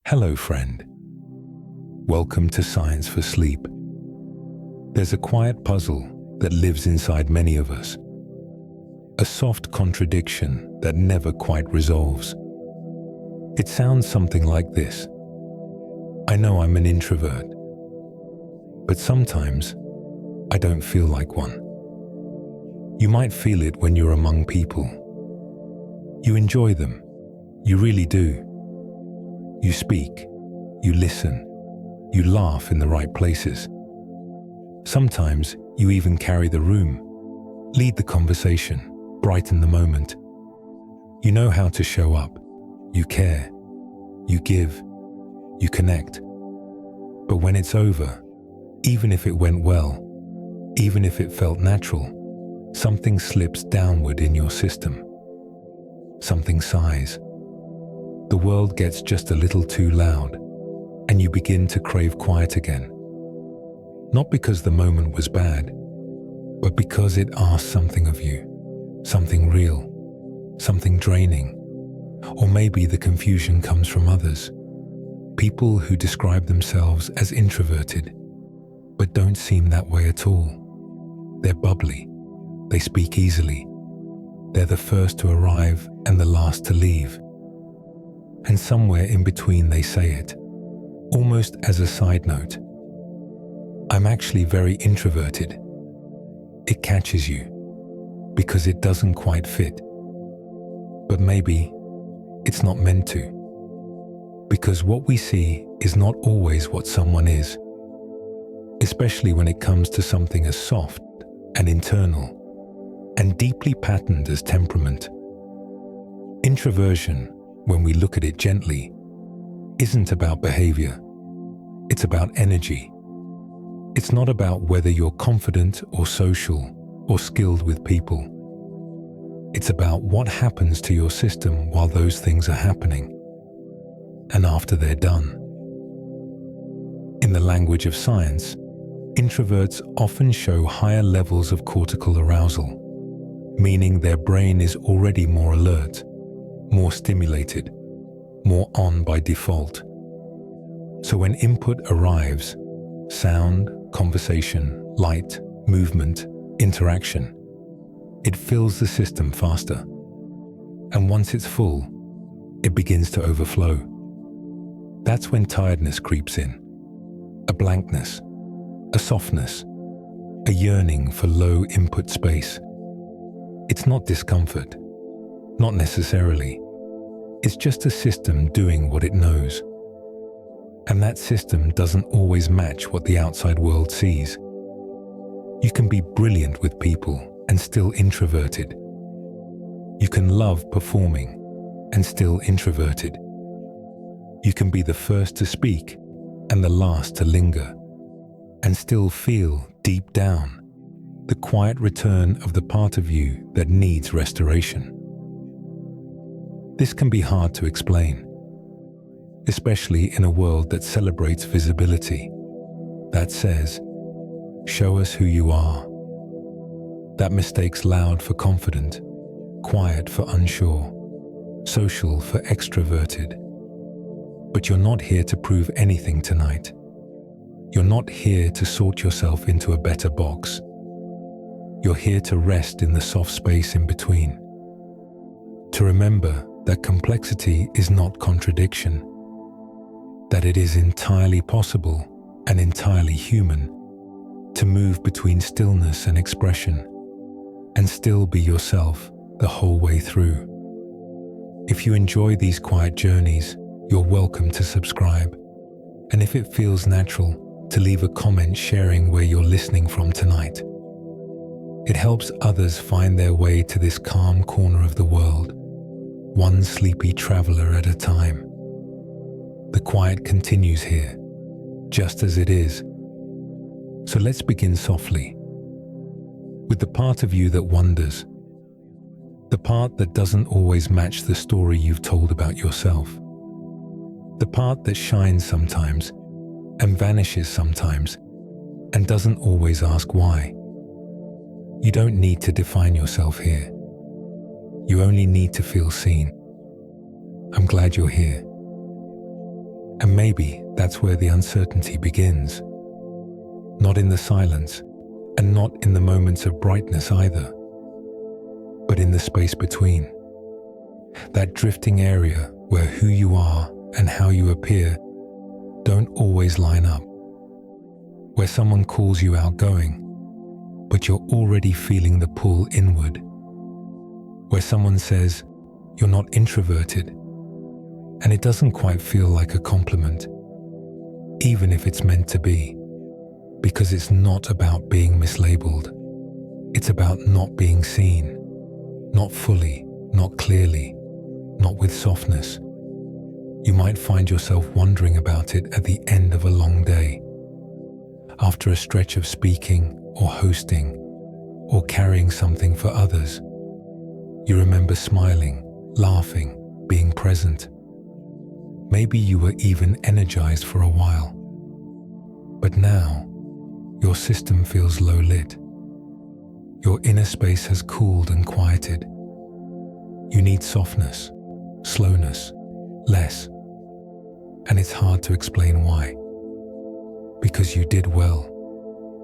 Hello, friend. Welcome to Science for Sleep. There's a quiet puzzle that lives inside many of us. A soft contradiction that never quite resolves. It sounds something like this. I know I'm an introvert, but sometimes I don't feel like one. You might feel it when you're among people. You enjoy them. You really do. You speak, you listen, you laugh in the right places. Sometimes you even carry the room, lead the conversation, brighten the moment. You know how to show up, you care, you give, you connect. But when it's over, even if it went well, even if it felt natural, something slips downward in your system. Something sighs. The world gets just a little too loud, and you begin to crave quiet again. Not because the moment was bad, but because it asked something of you, something real, something draining. Or maybe the confusion comes from others, people who describe themselves as introverted, but don't seem that way at all. They're bubbly, they speak easily, they're the first to arrive and the last to leave. And somewhere in between they say it, almost as a side note. I'm actually very introverted. It catches you, because it doesn't quite fit. But maybe it's not meant to, because what we see is not always what someone is, especially when it comes to something as soft and internal and deeply patterned as temperament. Introversion, when we look at it gently, isn't about behavior. It's about energy. It's not about whether you're confident or social or skilled with people. It's about what happens to your system while those things are happening and after they're done. In the language of science, introverts often show higher levels of cortical arousal, meaning their brain is already more alert, more stimulated, more on by default. So when input arrives, sound, conversation, light, movement, interaction, it fills the system faster. And once it's full, it begins to overflow. That's when tiredness creeps in, a blankness, a softness, a yearning for low input space. It's not discomfort. Not necessarily. It's just a system doing what it knows. And that system doesn't always match what the outside world sees. You can be brilliant with people and still introverted. You can love performing and still introverted. You can be the first to speak and the last to linger, and still feel deep down the quiet return of the part of you that needs restoration. This can be hard to explain, especially in a world that celebrates visibility, that says, show us who you are, that mistakes loud for confident, quiet for unsure, social for extroverted. But you're not here to prove anything tonight. You're not here to sort yourself into a better box. You're here to rest in the soft space in between, to remember that complexity is not contradiction, that it is entirely possible and entirely human to move between stillness and expression and still be yourself the whole way through. If you enjoy these quiet journeys, you're welcome to subscribe, and if it feels natural, to leave a comment sharing where you're listening from tonight. It helps others find their way to this calm corner of the world, one sleepy traveler at a time. The quiet continues here, just as it is. So let's begin softly, with the part of you that wonders, the part that doesn't always match the story you've told about yourself, the part that shines sometimes and vanishes sometimes and doesn't always ask why. You don't need to define yourself here. You only need to feel seen. I'm glad you're here. And maybe that's where the uncertainty begins. Not in the silence, and not in the moments of brightness either, but in the space between. That drifting area where who you are and how you appear don't always line up. Where someone calls you outgoing, but you're already feeling the pull inward. Where someone says you're not introverted, and it doesn't quite feel like a compliment, even if it's meant to be, because it's not about being mislabeled. It's about not being seen, not fully, not clearly, not with softness. You might find yourself wondering about it at the end of a long day, after a stretch of speaking or hosting or carrying something for others. You remember smiling, laughing, being present. Maybe you were even energized for a while. But now, your system feels low lit. Your inner space has cooled and quieted. You need softness, slowness, less. And it's hard to explain why. Because you did well,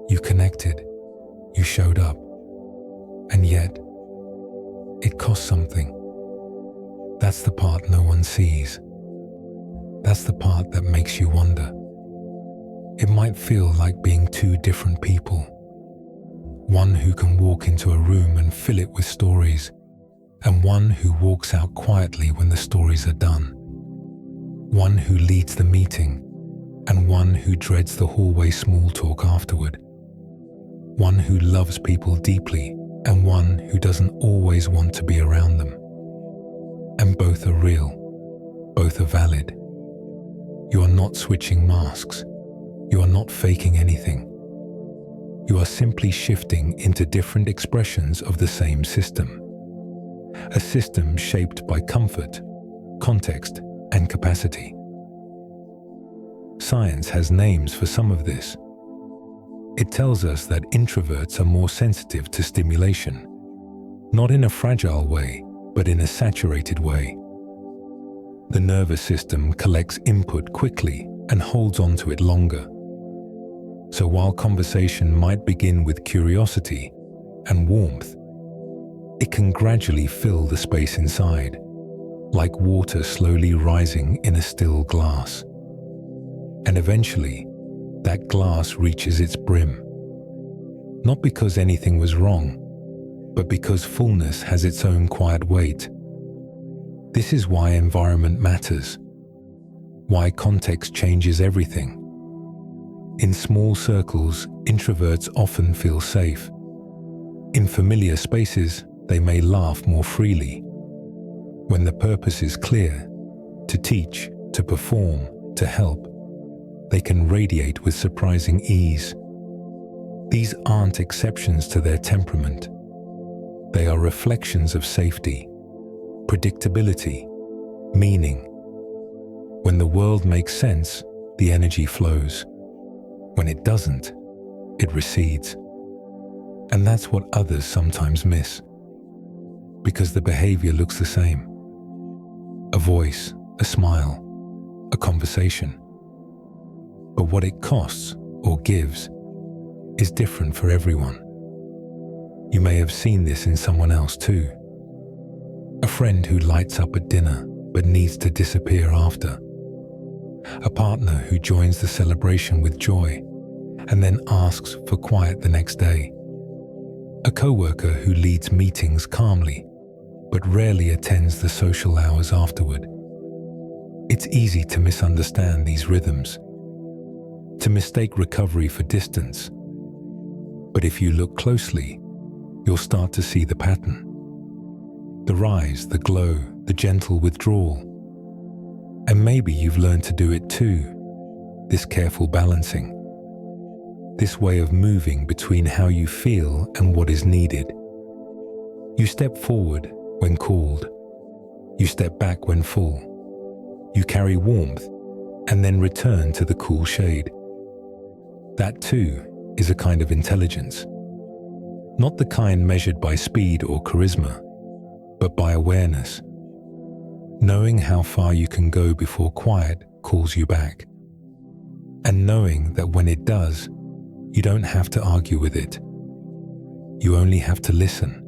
you connected, you showed up, and yet, it cost something. That's the part no one sees. That's the part that makes you wonder. It might feel like being two different people. One who can walk into a room and fill it with stories, and one who walks out quietly when the stories are done. One who leads the meeting, and one who dreads the hallway small talk afterward. One who loves people deeply, and one who doesn't always want to be around them. And both are real, both are valid. You are not switching masks. You are not faking anything. You are simply shifting into different expressions of the same system. A system shaped by comfort, context, and capacity. Science has names for some of this. It tells us that introverts are more sensitive to stimulation, not in a fragile way, but in a saturated way. The nervous system collects input quickly and holds on to it longer. So while conversation might begin with curiosity and warmth, it can gradually fill the space inside, like water slowly rising in a still glass. And eventually, that glass reaches its brim. Not because anything was wrong, but because fullness has its own quiet weight. This is why environment matters, why context changes everything. In small circles, introverts often feel safe. In familiar spaces, they may laugh more freely. When the purpose is clear, to teach, to perform, to help, they can radiate with surprising ease. These aren't exceptions to their temperament. They are reflections of safety, predictability, meaning. When the world makes sense, the energy flows. When it doesn't, it recedes. And that's what others sometimes miss, because the behavior looks the same. A voice, a smile, a conversation. But what it costs or gives is different for everyone. You may have seen this in someone else too. A friend who lights up at dinner but needs to disappear after. A partner who joins the celebration with joy and then asks for quiet the next day. A coworker who leads meetings calmly but rarely attends the social hours afterward. It's easy to misunderstand these rhythms, to mistake recovery for distance. But if you look closely, you'll start to see the pattern. The rise, the glow, the gentle withdrawal. And maybe you've learned to do it too, this careful balancing. This way of moving between how you feel and what is needed. You step forward when called. You step back when full. You carry warmth and then return to the cool shade. That too is a kind of intelligence. Not the kind measured by speed or charisma, but by awareness. Knowing how far you can go before quiet calls you back. And knowing that when it does, you don't have to argue with it. You only have to listen.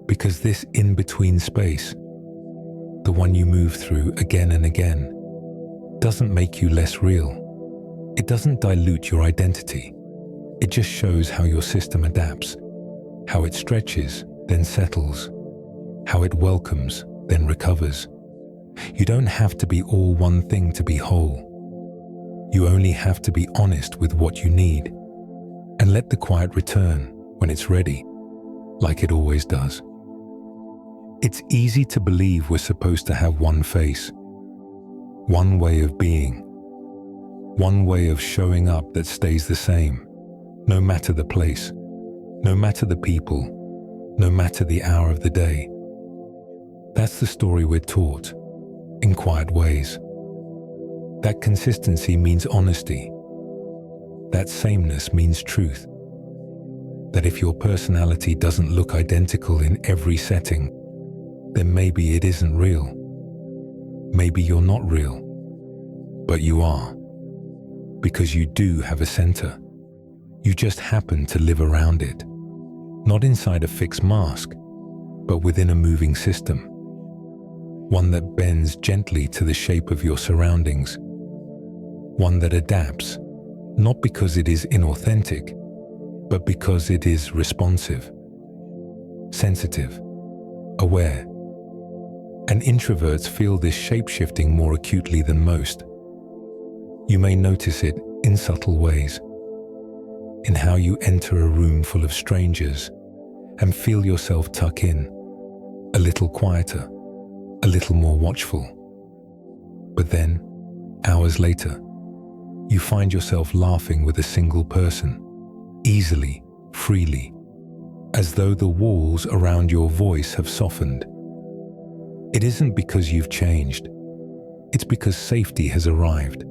Because this in-between space, the one you move through again and again, doesn't make you less real. It doesn't dilute your identity. It just shows how your system adapts, how it stretches, then settles, how it welcomes, then recovers. You don't have to be all one thing to be whole. You only have to be honest with what you need and let the quiet return when it's ready, like it always does. It's easy to believe we're supposed to have one face, one way of being, one way of showing up that stays the same, no matter the place, no matter the people, no matter the hour of the day. That's the story we're taught, in quiet ways. That consistency means honesty. That sameness means truth. That if your personality doesn't look identical in every setting, then maybe it isn't real. Maybe you're not real, but you are. Because you do have a center. You just happen to live around it. Not inside a fixed mask, but within a moving system. One that bends gently to the shape of your surroundings. One that adapts, not because it is inauthentic, but because it is responsive, sensitive, aware. And introverts feel this shape-shifting more acutely than most. You may notice it in subtle ways, in how you enter a room full of strangers and feel yourself tuck in, a little quieter, a little more watchful. But then, hours later, you find yourself laughing with a single person, easily, freely, as though the walls around your voice have softened. It isn't because you've changed, it's because safety has arrived.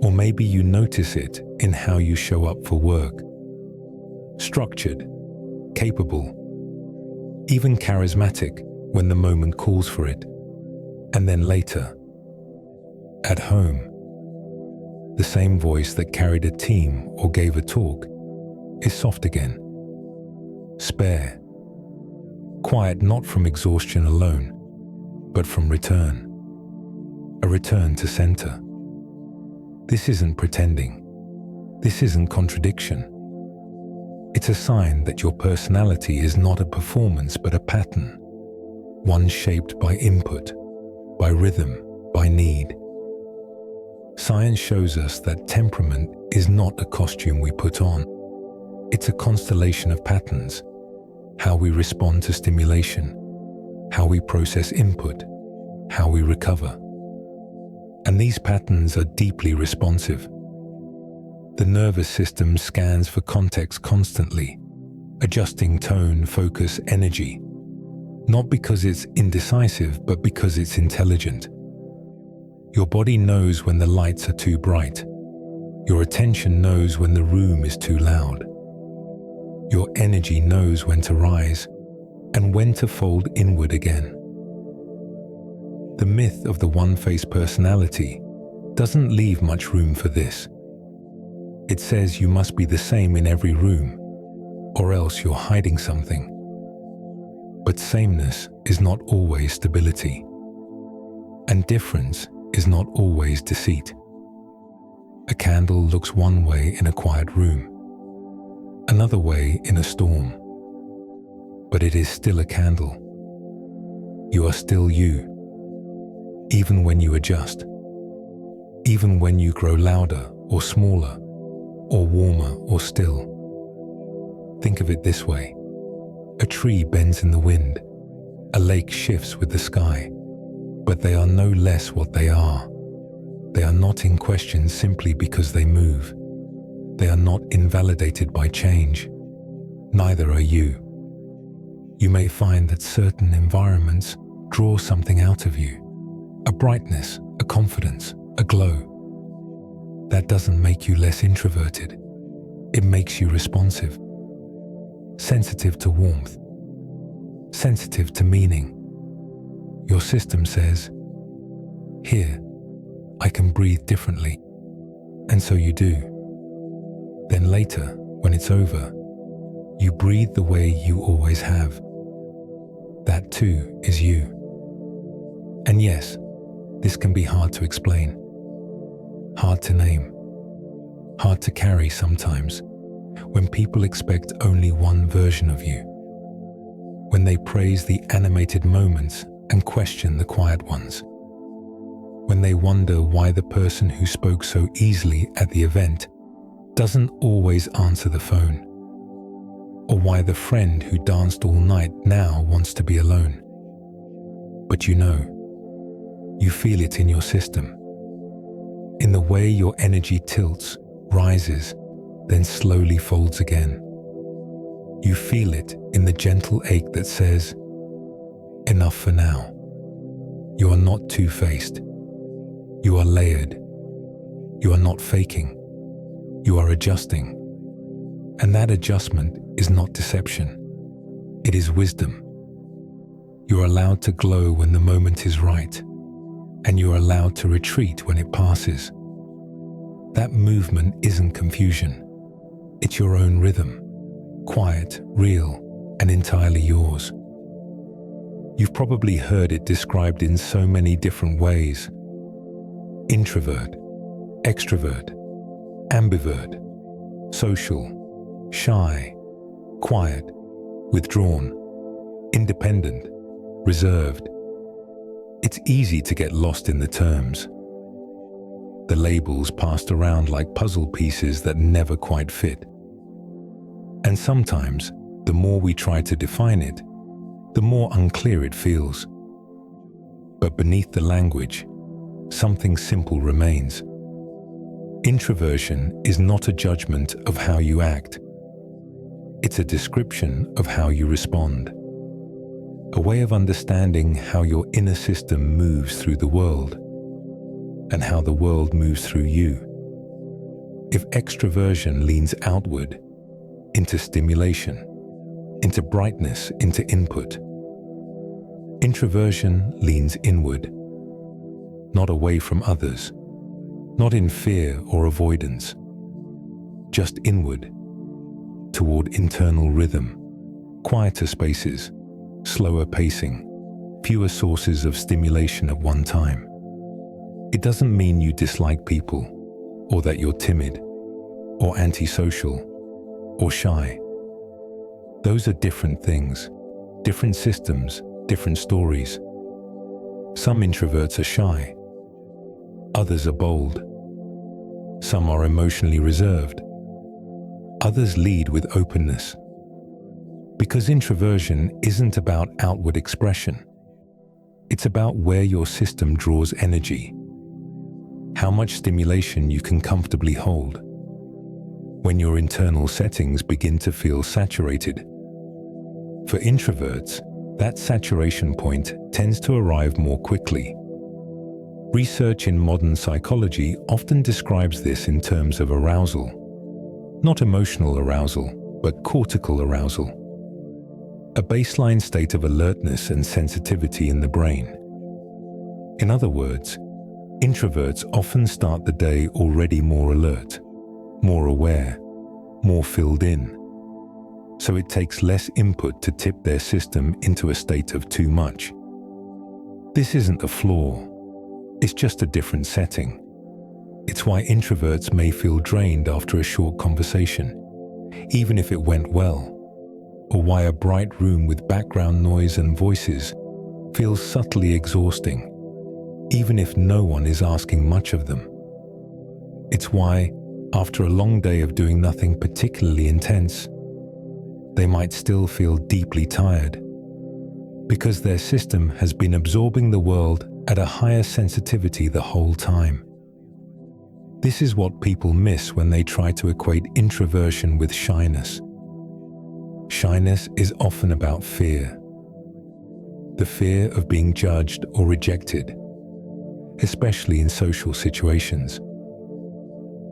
Or maybe you notice it in how you show up for work. Structured, capable, even charismatic when the moment calls for it. And then later, at home, the same voice that carried a team or gave a talk is soft again, spare, quiet not from exhaustion alone, but from return, a return to center. This isn't pretending. This isn't contradiction. It's a sign that your personality is not a performance but a pattern, one shaped by input, by rhythm, by need. Science shows us that temperament is not a costume we put on. It's a constellation of patterns, how we respond to stimulation, how we process input, how we recover. And these patterns are deeply responsive. The nervous system scans for context constantly, adjusting tone, focus, energy, not because it's indecisive, but because it's intelligent. Your body knows when the lights are too bright. Your attention knows when the room is too loud. Your energy knows when to rise and when to fold inward again. The myth of the one-face personality doesn't leave much room for this. It says you must be the same in every room, or else you're hiding something. But sameness is not always stability, and difference is not always deceit. A candle looks one way in a quiet room, another way in a storm. But it is still a candle. You are still you, even when you adjust, even when you grow louder or smaller, or warmer or still. Think of it this way. A tree bends in the wind, a lake shifts with the sky, but they are no less what they are. They are not in question simply because they move. They are not invalidated by change. Neither are you. You may find that certain environments draw something out of you, a brightness, a confidence, a glow. That doesn't make you less introverted. It makes you responsive, sensitive to warmth, sensitive to meaning. Your system says, here, I can breathe differently. And so you do. Then later, when it's over, you breathe the way you always have. That too is you. And yes, this can be hard to explain, hard to name, hard to carry sometimes, when people expect only one version of you, when they praise the animated moments and question the quiet ones, when they wonder why the person who spoke so easily at the event doesn't always answer the phone, or why the friend who danced all night now wants to be alone. But you know, you feel it in your system, in the way your energy tilts, rises, then slowly folds again. You feel it in the gentle ache that says, enough for now. You are not two-faced. You are layered. You are not faking. You are adjusting. And that adjustment is not deception. It is wisdom. You are allowed to glow when the moment is right, and you are allowed to retreat when it passes. That movement isn't confusion. It's your own rhythm, quiet, real, and entirely yours. You've probably heard it described in so many different ways. Introvert, extrovert, ambivert, social, shy, quiet, withdrawn, independent, reserved. It's easy to get lost in the terms. The labels passed around like puzzle pieces that never quite fit. And sometimes, the more we try to define it, the more unclear it feels. But beneath the language, something simple remains. Introversion is not a judgment of how you act. It's a description of how you respond. A way of understanding how your inner system moves through the world, and how the world moves through you. If extroversion leans outward, into stimulation, into brightness, into input, introversion leans inward, not away from others, not in fear or avoidance, just inward, toward internal rhythm, quieter spaces, slower pacing, fewer sources of stimulation at one time. It doesn't mean you dislike people, or that you're timid, or antisocial, or shy. Those are different things, different systems, different stories. Some introverts are shy. Others are bold. Some are emotionally reserved. Others lead with openness. Because introversion isn't about outward expression. It's about where your system draws energy, how much stimulation you can comfortably hold. When your internal settings begin to feel saturated. For introverts, that saturation point tends to arrive more quickly. Research in modern psychology often describes this in terms of arousal. Not emotional arousal, but cortical arousal. A baseline state of alertness and sensitivity in the brain. In other words, introverts often start the day already more alert, more aware, more filled in. So it takes less input to tip their system into a state of too much. This isn't a flaw. It's just a different setting. It's why introverts may feel drained after a short conversation, even if it went well, or why a bright room with background noise and voices feels subtly exhausting, even if no one is asking much of them. It's why, after a long day of doing nothing particularly intense, they might still feel deeply tired, because their system has been absorbing the world at a higher sensitivity the whole time. This is what people miss when they try to equate introversion with shyness. Shyness is often about fear. The fear of being judged or rejected, especially in social situations.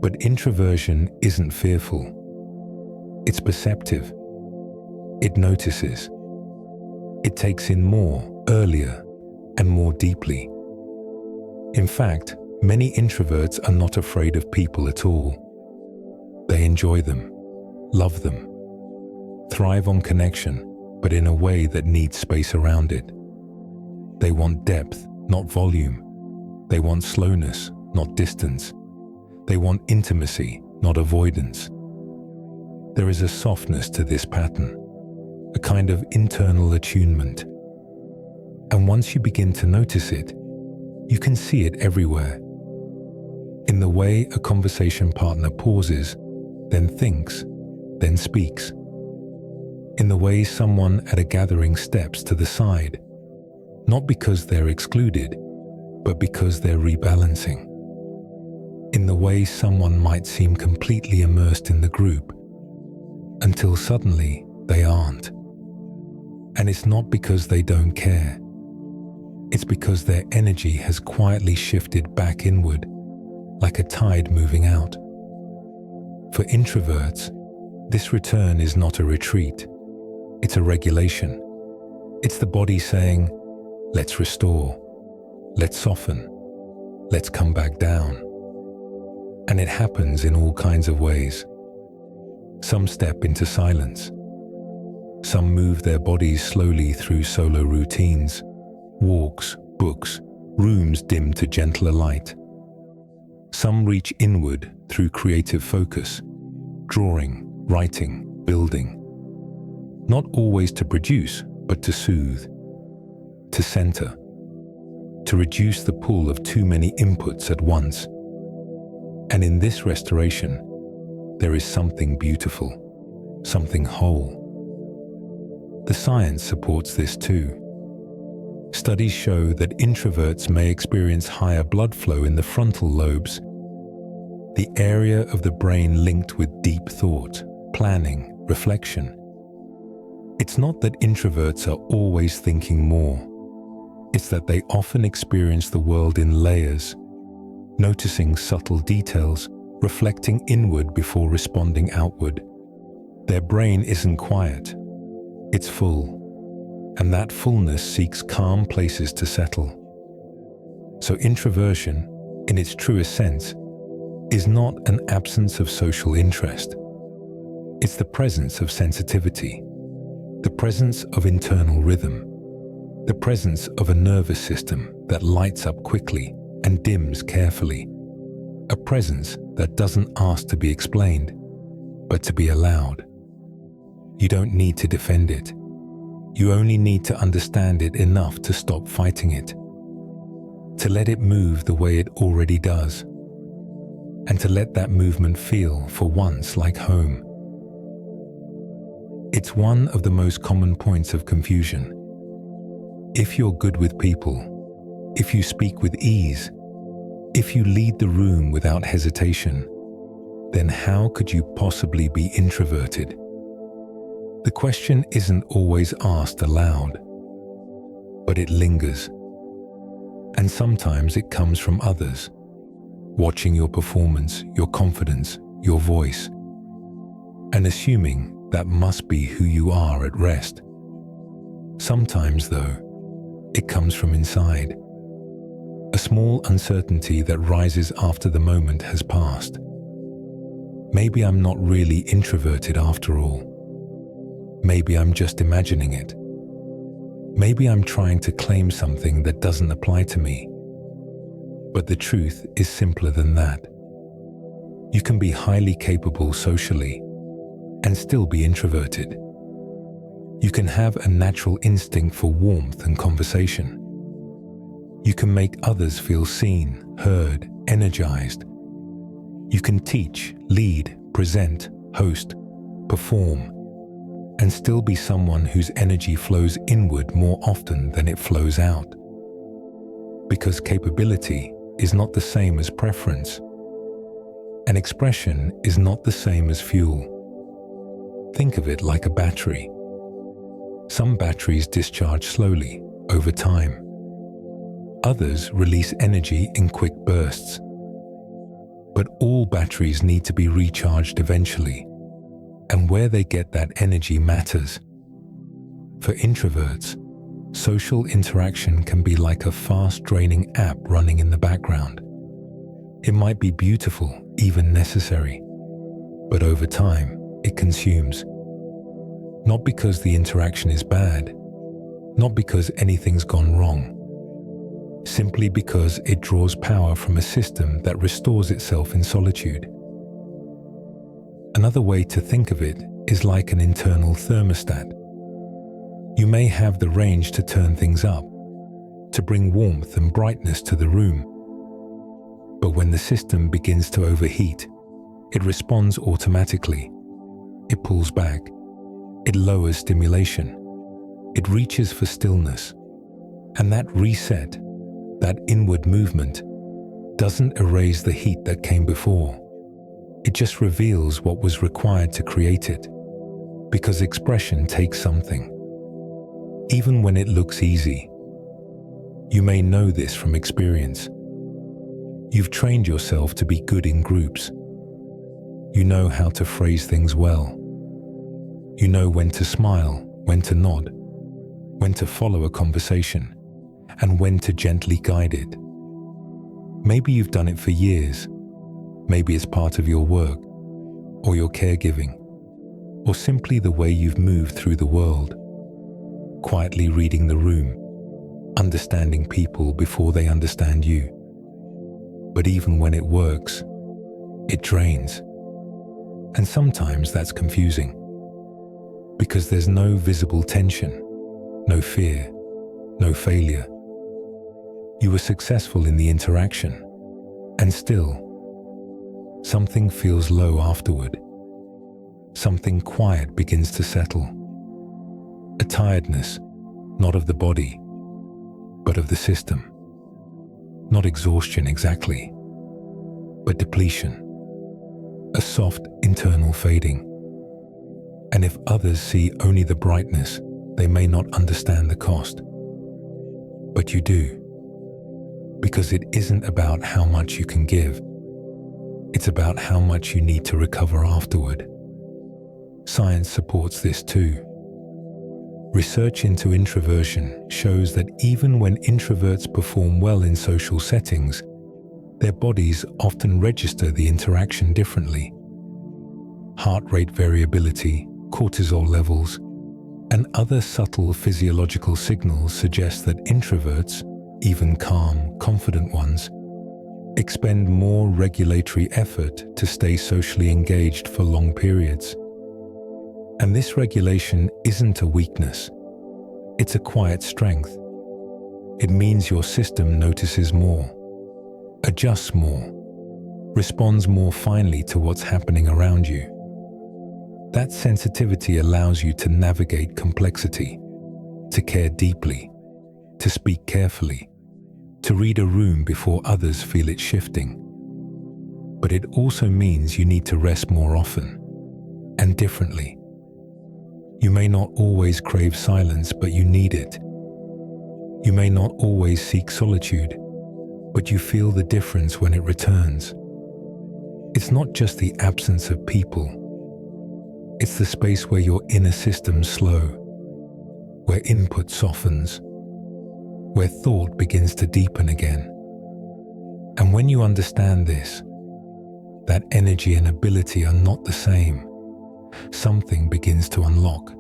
But introversion isn't fearful. It's perceptive. It notices. It takes in more, earlier, and more deeply. In fact, Many introverts are not afraid of people at all. They enjoy them, love them, thrive on connection, but in a way that needs space around it. They want depth, not volume. They want slowness, not distance. They want intimacy, not avoidance. There is a softness to this pattern, a kind of internal attunement. And once you begin to notice it, you can see it everywhere. In the way a conversation partner pauses, then thinks, then speaks. In the way someone at a gathering steps to the side, not because they're excluded, but because they're rebalancing. In the way someone might seem completely immersed in the group, until suddenly they aren't. And it's not because they don't care. It's because their energy has quietly shifted back inward, like a tide moving out. For introverts, this return is not a retreat. It's a regulation. It's the body saying, let's restore, let's soften, let's come back down. And it happens in all kinds of ways. Some step into silence. Some move their bodies slowly through solo routines, walks, books, rooms dimmed to gentler light. Some reach inward through creative focus, drawing, writing, building. Not always to produce, but to soothe, to center, to reduce the pull of too many inputs at once. And in this restoration, there is something beautiful, something whole. The science supports this too. Studies show that introverts may experience higher blood flow in the frontal lobes, the area of the brain linked with deep thought, planning, reflection. It's not that introverts are always thinking more. It's that they often experience the world in layers, noticing subtle details, reflecting inward before responding outward. Their brain isn't quiet, it's full, and that fullness seeks calm places to settle. So introversion, in its truest sense, is not an absence of social interest. It's the presence of sensitivity, the presence of internal rhythm, the presence of a nervous system that lights up quickly and dims carefully, a presence that doesn't ask to be explained, but to be allowed. You don't need to defend it. You only need to understand it enough to stop fighting it, to let it move the way it already does, and to let that movement feel, for once, like home. It's one of the most common points of confusion. If you're good with people, if you speak with ease, if you lead the room without hesitation, then how could you possibly be introverted? The question isn't always asked aloud, but it lingers. And sometimes it comes from others, watching your performance, your confidence, your voice, and assuming that must be who you are at rest. Sometimes, though, it comes from inside, a small uncertainty that rises after the moment has passed. Maybe I'm not really introverted after all. Maybe I'm just imagining it. Maybe I'm trying to claim something that doesn't apply to me. But the truth is simpler than that. You can be highly capable socially and still be introverted. You can have a natural instinct for warmth and conversation. You can make others feel seen, heard, energized. You can teach, lead, present, host, perform, and still be someone whose energy flows inward more often than it flows out. Because capability is not the same as preference, and expression is not the same as fuel. Think of it like a battery. Some batteries discharge slowly, over time. Others release energy in quick bursts. But all batteries need to be recharged eventually, and where they get that energy matters. For introverts, social interaction can be like a fast-draining app running in the background. It might be beautiful, even necessary, but over time, it consumes. Not because the interaction is bad, not because anything's gone wrong, simply because it draws power from a system that restores itself in solitude. Another way to think of it is like an internal thermostat. You may have the range to turn things up, to bring warmth and brightness to the room. But when the system begins to overheat, it responds automatically. It pulls back. It lowers stimulation. It reaches for stillness. And that reset, that inward movement, doesn't erase the heat that came before. It just reveals what was required to create it. Because expression takes something. Even when it looks easy. You may know this from experience. You've trained yourself to be good in groups. You know how to phrase things well. You know when to smile, when to nod, when to follow a conversation, and when to gently guide it. Maybe you've done it for years. Maybe it's part of your work, or your caregiving, or simply the way you've moved through the world. Quietly reading the room, understanding people before they understand you. But even when it works, it drains. And sometimes that's confusing. Because there's no visible tension, no fear, no failure. You were successful in the interaction, and still, something feels low afterward. Something quiet begins to settle. A tiredness, not of the body, but of the system. Not exhaustion exactly, but depletion. A soft internal fading. And if others see only the brightness, they may not understand the cost. But you do. Because it isn't about how much you can give. It's about how much you need to recover afterward. Science supports this too. Research into introversion shows that even when introverts perform well in social settings, their bodies often register the interaction differently. Heart rate variability, cortisol levels, and other subtle physiological signals suggest that introverts, even calm, confident ones, expend more regulatory effort to stay socially engaged for long periods. And this regulation isn't a weakness. It's a quiet strength. It means your system notices more, adjusts more, responds more finely to what's happening around you. That sensitivity allows you to navigate complexity, to care deeply, to speak carefully, to read a room before others feel it shifting. But it also means you need to rest more often, and differently. You may not always crave silence, but you need it. You may not always seek solitude, but you feel the difference when it returns. It's not just the absence of people. It's the space where your inner system slow, where input softens, where thought begins to deepen again. And when you understand this, that energy and ability are not the same, something begins to unlock.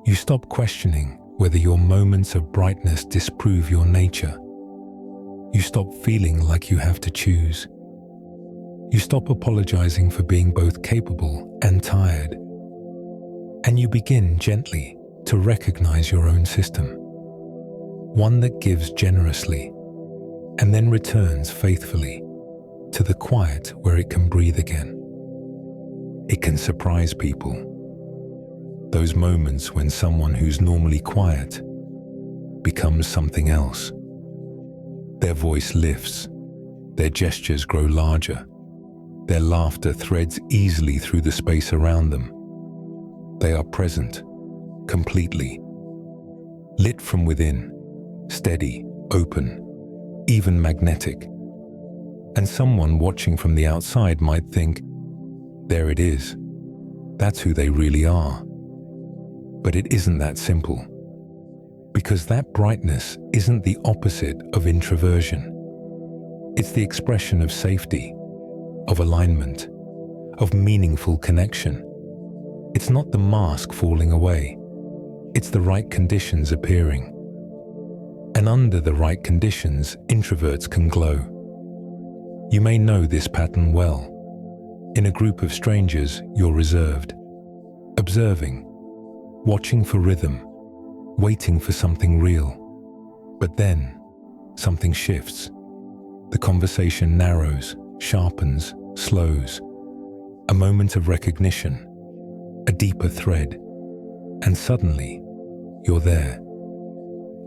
You stop questioning whether your moments of brightness disprove your nature. You stop feeling like you have to choose. You stop apologizing for being both capable and tired. And you begin gently to recognize your own system. One that gives generously and then returns faithfully to the quiet where it can breathe again. It can surprise people. Those moments when someone who's normally quiet becomes something else. Their voice lifts, their gestures grow larger, their laughter threads easily through the space around them. They are present, completely, lit from within, steady, open, even magnetic. And someone watching from the outside might think, there it is. That's who they really are. But it isn't that simple. Because that brightness isn't the opposite of introversion. It's the expression of safety, of alignment, of meaningful connection. It's not the mask falling away. It's the right conditions appearing. And under the right conditions, introverts can glow. You may know this pattern well. In a group of strangers, you're reserved, observing, watching for rhythm, waiting for something real. But then, something shifts. The conversation narrows, sharpens, slows. A moment of recognition, a deeper thread, and suddenly, you're there,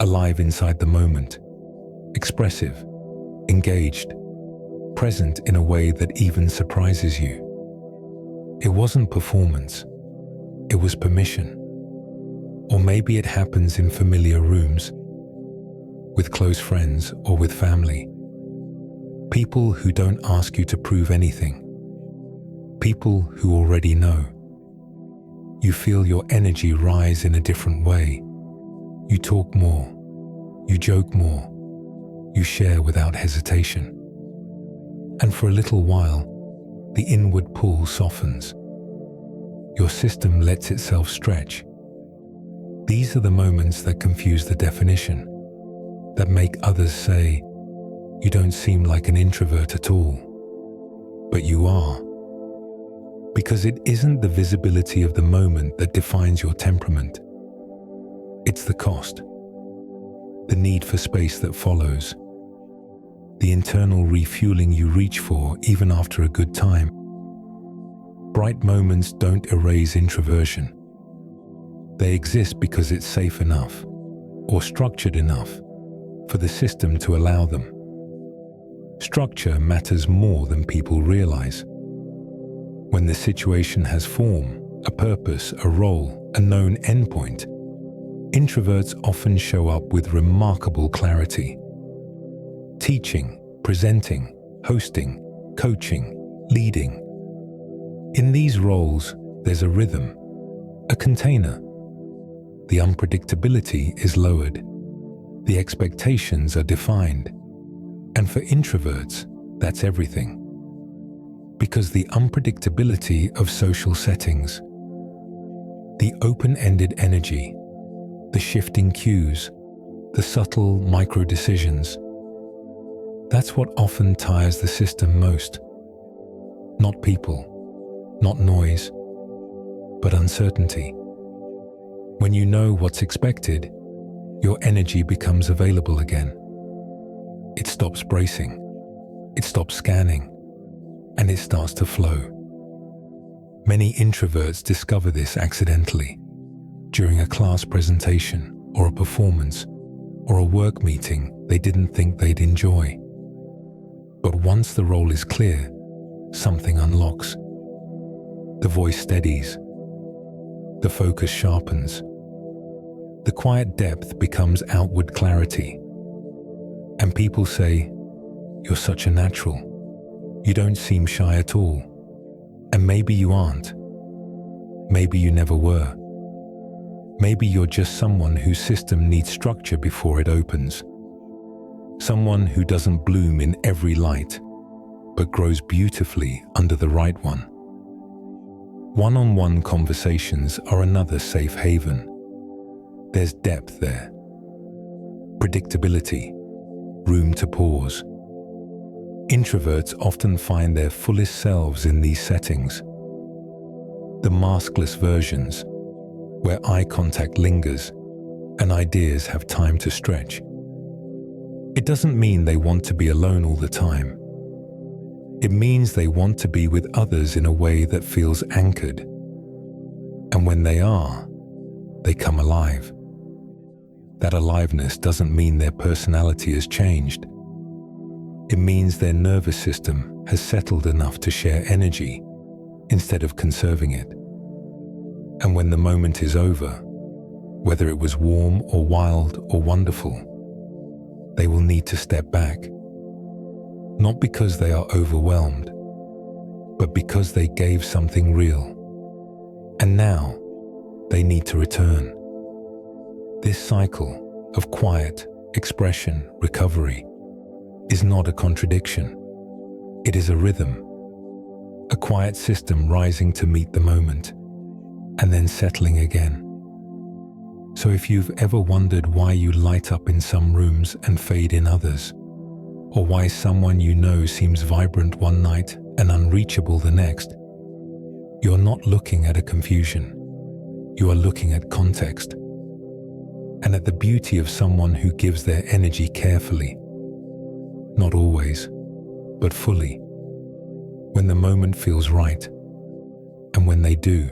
alive inside the moment, expressive, engaged, present in a way that even surprises you. It wasn't performance, it was permission. Or maybe it happens in familiar rooms, with close friends or with family. People who don't ask you to prove anything. People who already know. You feel your energy rise in a different way. You talk more. You joke more. You share without hesitation. And for a little while, the inward pull softens. Your system lets itself stretch. These are the moments that confuse the definition, that make others say, "You don't seem like an introvert at all." But you are. Because it isn't the visibility of the moment that defines your temperament. It's the cost, the need for space that follows, the internal refueling you reach for even after a good time. Bright moments don't erase introversion. They exist because it's safe enough or structured enough for the system to allow them. Structure matters more than people realize. When the situation has form, a purpose, a role, a known endpoint, introverts often show up with remarkable clarity. Teaching, presenting, hosting, coaching, leading. In these roles, there's a rhythm, a container. The unpredictability is lowered. The expectations are defined. And for introverts, that's everything. Because the unpredictability of social settings, the open-ended energy, the shifting cues, the subtle micro-decisions, that's what often tires the system most. Not people, not noise, but uncertainty. When you know what's expected, your energy becomes available again. It stops bracing, it stops scanning, and it starts to flow. Many introverts discover this accidentally, during a class presentation or a performance or a work meeting they didn't think they'd enjoy. But once the role is clear, something unlocks. The voice steadies. The focus sharpens. The quiet depth becomes outward clarity. And people say, "You're such a natural. You don't seem shy at all." And maybe you aren't. Maybe you never were. Maybe you're just someone whose system needs structure before it opens. Someone who doesn't bloom in every light, but grows beautifully under the right one. One-on-one conversations are another safe haven. There's depth there. Predictability. Room to pause. Introverts often find their fullest selves in these settings. The maskless versions, where eye contact lingers and ideas have time to stretch. It doesn't mean they want to be alone all the time. It means they want to be with others in a way that feels anchored. And when they are, they come alive. That aliveness doesn't mean their personality has changed. It means their nervous system has settled enough to share energy instead of conserving it. And when the moment is over, whether it was warm or wild or wonderful, they will need to step back. Not because they are overwhelmed, but because they gave something real. And now they need to return. This cycle of quiet, expression, recovery, is not a contradiction. It is a rhythm, a quiet system rising to meet the moment and then settling again. So if you've ever wondered why you light up in some rooms and fade in others, or why someone you know seems vibrant one night and unreachable the next, you're not looking at a confusion. You are looking at context and at the beauty of someone who gives their energy carefully, not always, but fully, when the moment feels right. And when they do,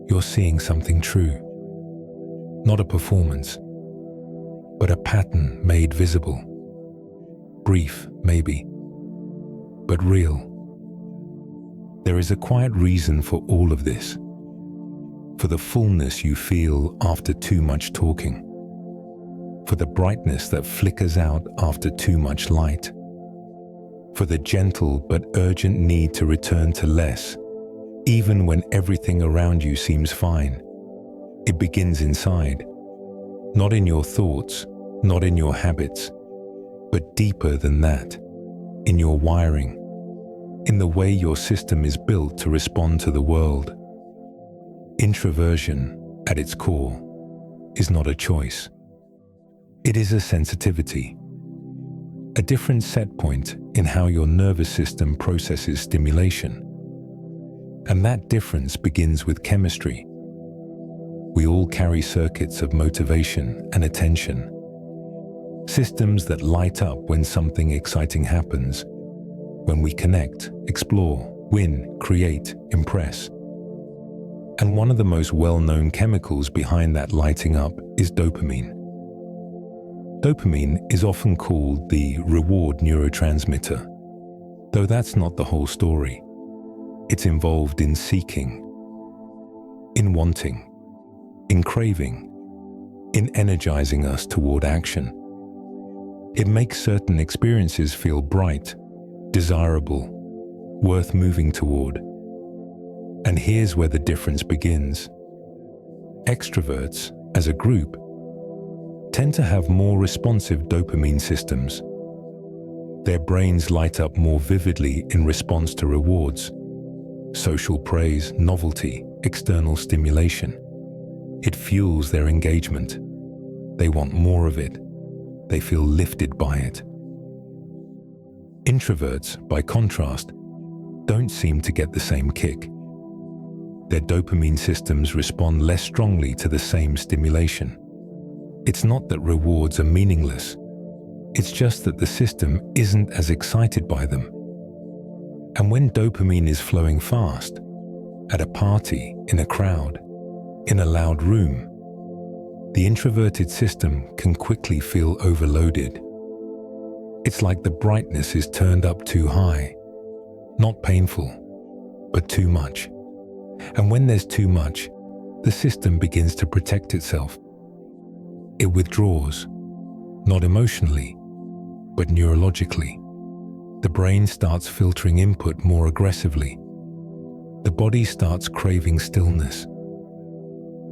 you're seeing something true, not a performance, but a pattern made visible. Brief, maybe, but real. There is a quiet reason for all of this. For the fullness you feel after too much talking. For the brightness that flickers out after too much light. For the gentle but urgent need to return to less, even when everything around you seems fine. It begins inside, not in your thoughts, not in your habits, but deeper than that, in your wiring, in the way your system is built to respond to the world. Introversion, at its core, is not a choice. It is a sensitivity, a different set point in how your nervous system processes stimulation. And that difference begins with chemistry. We all carry circuits of motivation and attention, systems that light up when something exciting happens, when we connect, explore, win, create, impress. And one of the most well-known chemicals behind that lighting up is dopamine. Dopamine is often called the reward neurotransmitter, though that's not the whole story. It's involved in seeking, in wanting, in craving, in energizing us toward action. It makes certain experiences feel bright, desirable, worth moving toward. And here's where the difference begins. Extroverts, as a group, tend to have more responsive dopamine systems. Their brains light up more vividly in response to rewards, social praise, novelty, external stimulation. It fuels their engagement. They want more of it. They feel lifted by it. Introverts, by contrast, don't seem to get the same kick. Their dopamine systems respond less strongly to the same stimulation. It's not that rewards are meaningless. It's just that the system isn't as excited by them. And when dopamine is flowing fast, at a party, in a crowd, in a loud room, the introverted system can quickly feel overloaded. It's like the brightness is turned up too high. Not painful, but too much. And when there's too much, the system begins to protect itself. It withdraws, not emotionally, but neurologically. The brain starts filtering input more aggressively. The body starts craving stillness.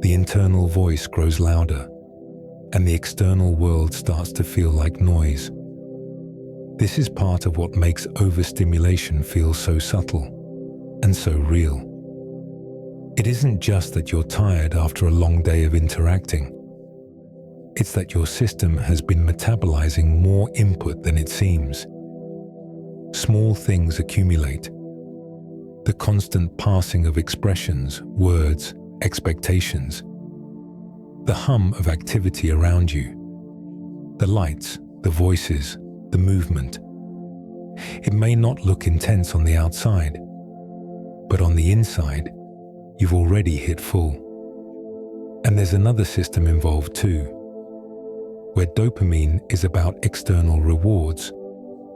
The internal voice grows louder, and the external world starts to feel like noise. This is part of what makes overstimulation feel so subtle and so real. It isn't just that you're tired after a long day of interacting. It's that your system has been metabolizing more input than it seems. Small things accumulate. The constant passing of expressions, words, expectations. The hum of activity around you. The lights, the voices, the movement. It may not look intense on the outside, but on the inside, you've already hit full. And there's another system involved too, where dopamine is about external rewards.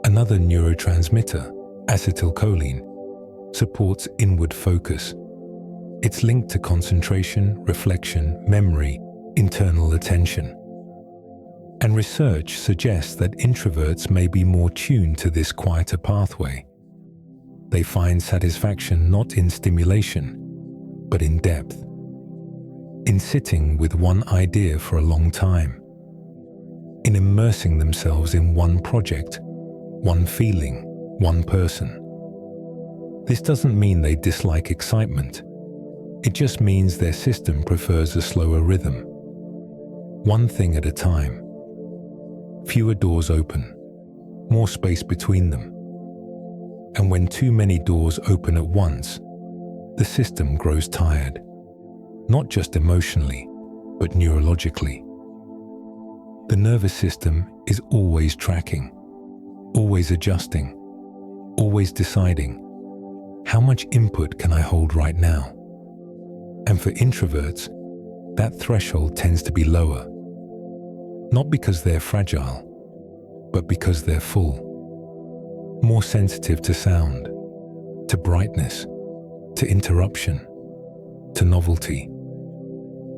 Another neurotransmitter, acetylcholine, supports inward focus. It's linked to concentration, reflection, memory, internal attention. And research suggests that introverts may be more tuned to this quieter pathway. They find satisfaction not in stimulation, but in depth, in sitting with one idea for a long time, in immersing themselves in one project one feeling, one person. This doesn't mean they dislike excitement. It just means their system prefers a slower rhythm. One thing at a time. Fewer doors open, more space between them. And when too many doors open at once, the system grows tired, not just emotionally, but neurologically. The nervous system is always tracking, always adjusting, always deciding, how much input can I hold right now? And for introverts, that threshold tends to be lower, not because they're fragile, but because they're full. More sensitive to sound, to brightness, to interruption, to novelty.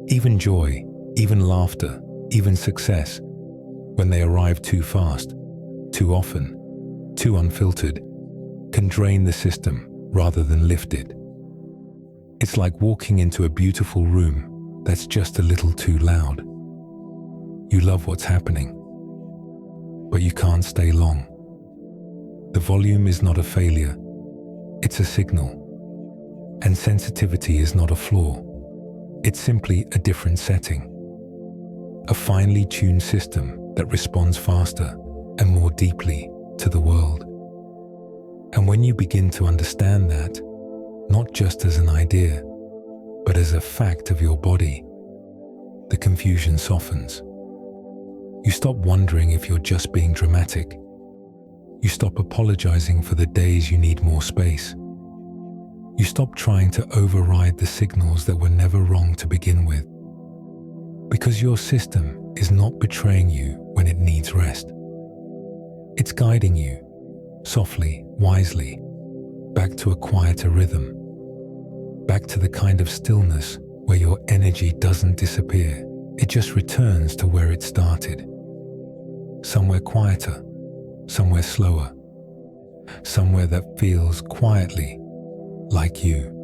Even joy, even laughter, even success, when they arrive too fast, too often, too unfiltered, can drain the system rather than lift it. It's like walking into a beautiful room that's just a little too loud. You love what's happening, but you can't stay long. The volume is not a failure, it's a signal. And sensitivity is not a flaw, it's simply a different setting. A finely tuned system that responds faster and more deeply to the world. And when you begin to understand that, not just as an idea, but as a fact of your body, the confusion softens. You stop wondering if you're just being dramatic. You stop apologizing for the days you need more space. You stop trying to override the signals that were never wrong to begin with. Because your system is not betraying you when it needs rest. It's guiding you, softly, wisely, back to a quieter rhythm, back to the kind of stillness where your energy doesn't disappear, it just returns to where it started. Somewhere quieter, somewhere slower, somewhere that feels quietly like you.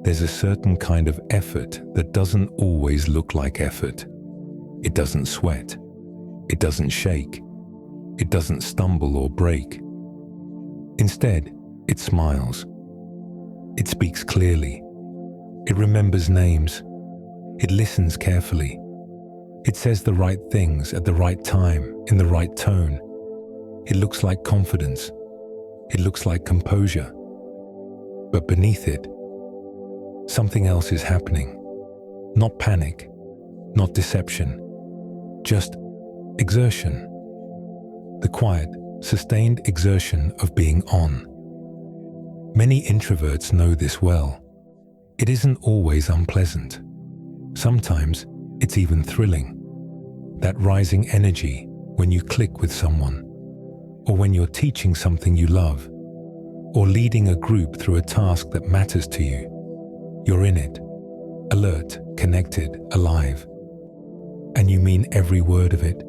There's a certain kind of effort that doesn't always look like effort. It doesn't sweat. It doesn't shake. It doesn't stumble or break. Instead, it smiles. It speaks clearly. It remembers names. It listens carefully. It says the right things at the right time, in the right tone. It looks like confidence. It looks like composure. But beneath it, something else is happening. Not panic, not deception, just exertion. The quiet, sustained exertion of being on. Many introverts know this well. It isn't always unpleasant. Sometimes it's even thrilling. That rising energy when you click with someone, or when you're teaching something you love, or leading a group through a task that matters to you. You're in it, alert, connected, alive. And you mean every word of it.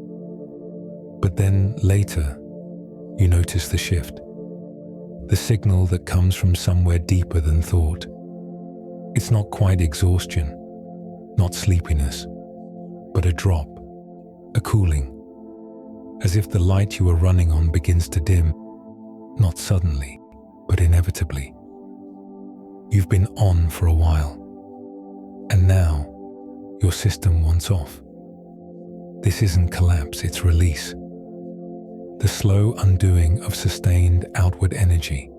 But then later, you notice the shift. The signal that comes from somewhere deeper than thought. It's not quite exhaustion, not sleepiness, but a drop, a cooling. As if the light you were running on begins to dim, not suddenly, but inevitably. You've been on for a while, and now your system wants off. This isn't collapse, it's release. The slow undoing of sustained outward energy.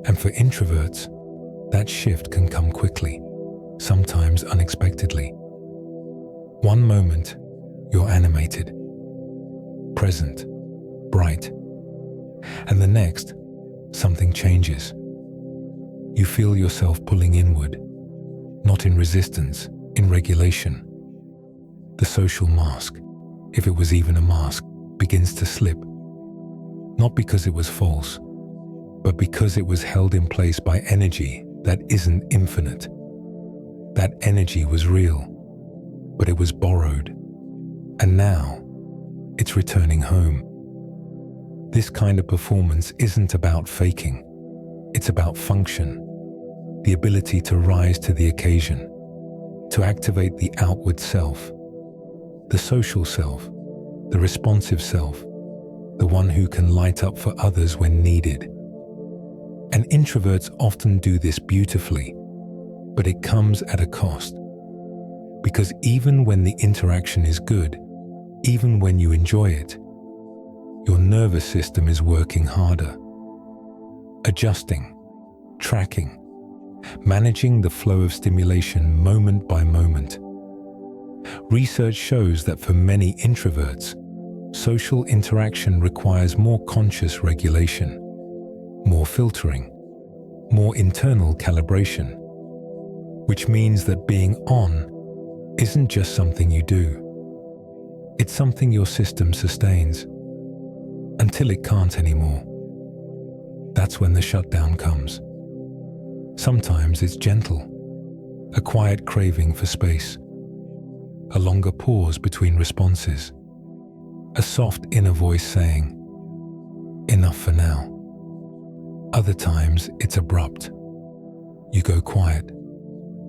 And for introverts, that shift can come quickly, sometimes unexpectedly. One moment, you're animated, present, bright, and the next, something changes. You feel yourself pulling inward, not in resistance, in regulation. The social mask, if it was even a mask, begins to slip. Not because it was false, but because it was held in place by energy that isn't infinite. That energy was real, but it was borrowed. And now, it's returning home. This kind of performance isn't about faking. It's about function, the ability to rise to the occasion, to activate the outward self, the social self, the responsive self, the one who can light up for others when needed. And introverts often do this beautifully, but it comes at a cost. Because even when the interaction is good, even when you enjoy it, your nervous system is working harder, adjusting, tracking, managing the flow of stimulation moment by moment. Research shows that for many introverts, social interaction requires more conscious regulation, more filtering, more internal calibration, which means that being on isn't just something you do. It's something your system sustains until it can't anymore. That's when the shutdown comes. Sometimes it's gentle, a quiet craving for space, a longer pause between responses, a soft inner voice saying, "Enough for now." Other times it's abrupt. You go quiet,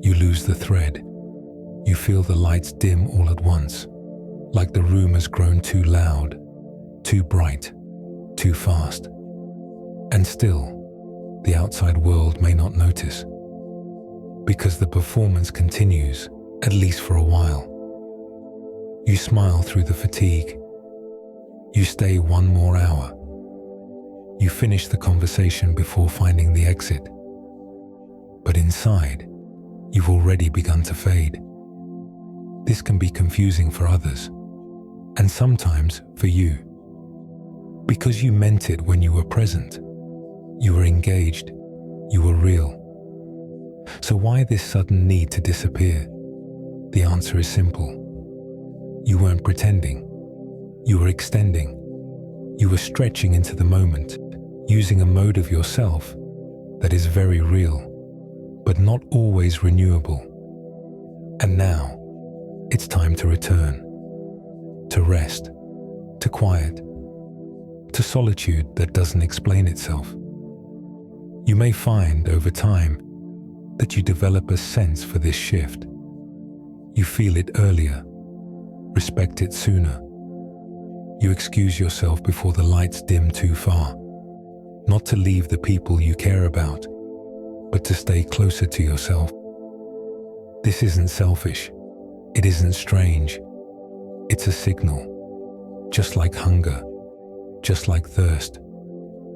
you lose the thread, you feel the lights dim all at once, like the room has grown too loud, too bright, too fast. And still, the outside world may not notice, because the performance continues, at least for a while. You smile through the fatigue. You stay one more hour. You finish the conversation before finding the exit. But inside, you've already begun to fade. This can be confusing for others, and sometimes for you. Because you meant it when you were present. You were engaged. You were real. So why this sudden need to disappear? The answer is simple. You weren't pretending. You were extending. You were stretching into the moment, using a mode of yourself that is very real, but not always renewable. And now, it's time to return, to rest, to quiet, to solitude that doesn't explain itself. You may find over time that you develop a sense for this shift. You feel it earlier, respect it sooner. You excuse yourself before the lights dim too far, not to leave the people you care about, but to stay closer to yourself. This isn't selfish. It isn't strange. It's a signal, just like hunger, just like thirst,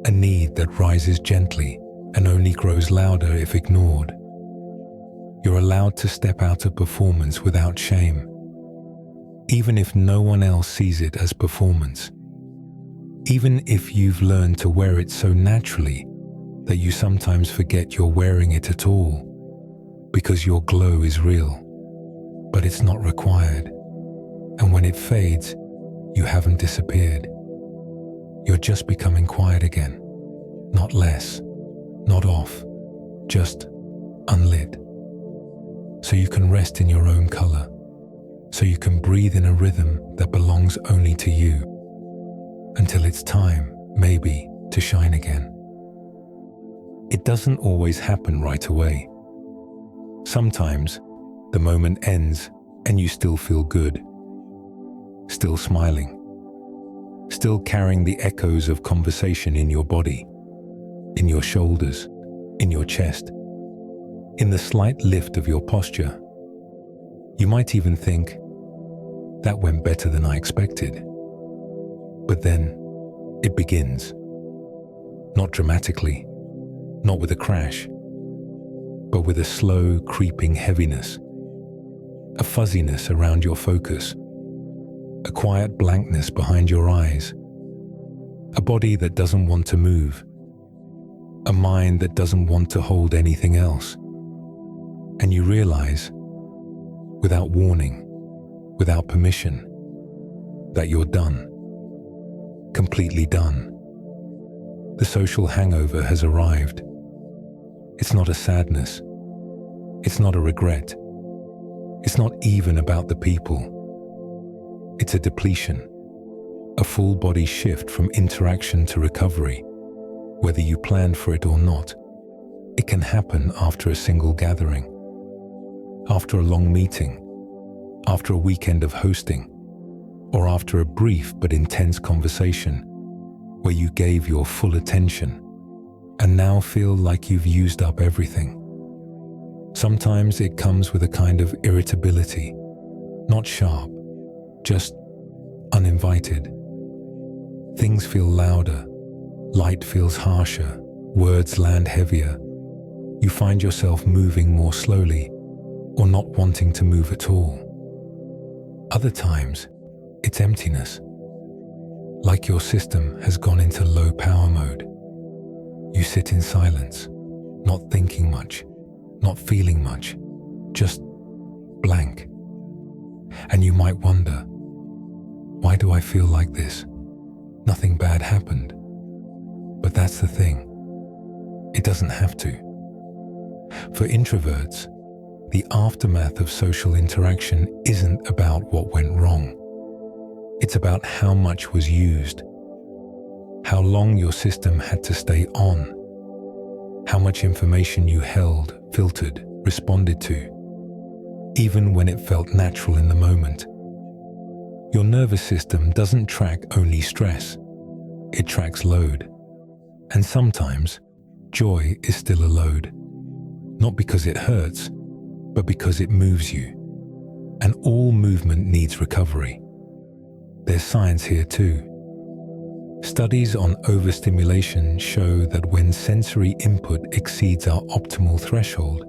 a need that rises gently and only grows louder if ignored. You're allowed to step out of performance without shame, even if no one else sees it as performance. Even if you've learned to wear it so naturally that you sometimes forget you're wearing it at all, because your glow is real, but it's not required. And when it fades, you haven't disappeared. You're just becoming quiet again, not less, not off, just unlit. So you can rest in your own color, so you can breathe in a rhythm that belongs only to you, until it's time, maybe, to shine again. It doesn't always happen right away. Sometimes the moment ends and you still feel good, still smiling, still carrying the echoes of conversation in your body, in your shoulders, in your chest, in the slight lift of your posture. You might even think, that went better than I expected. But then it begins. Not dramatically, not with a crash, but with a slow, creeping heaviness, a fuzziness around your focus, a quiet blankness behind your eyes, a body that doesn't want to move, a mind that doesn't want to hold anything else. And you realize, without warning, without permission, that you're done, completely done. The social hangover has arrived. It's not a sadness. It's not a regret. It's not even about the people. It's a depletion, a full body shift from interaction to recovery, whether you planned for it or not. It can happen after a single gathering, after a long meeting, after a weekend of hosting, or after a brief but intense conversation where you gave your full attention and now feel like you've used up everything. Sometimes it comes with a kind of irritability, not sharp, just uninvited. Things feel louder, light feels harsher, words land heavier. You find yourself moving more slowly or not wanting to move at all. Other times, it's emptiness, like your system has gone into low power mode. You sit in silence, not thinking much, not feeling much, just blank. And you might wonder, why do I feel like this? Nothing bad happened. But that's the thing. It doesn't have to. For introverts, the aftermath of social interaction isn't about what went wrong. It's about how much was used, how long your system had to stay on, how much information you held, filtered, responded to, even when it felt natural in the moment. Your nervous system doesn't track only stress, it tracks load. And sometimes, joy is still a load, not because it hurts, but because it moves you. And all movement needs recovery. There's science here too. Studies on overstimulation show that when sensory input exceeds our optimal threshold,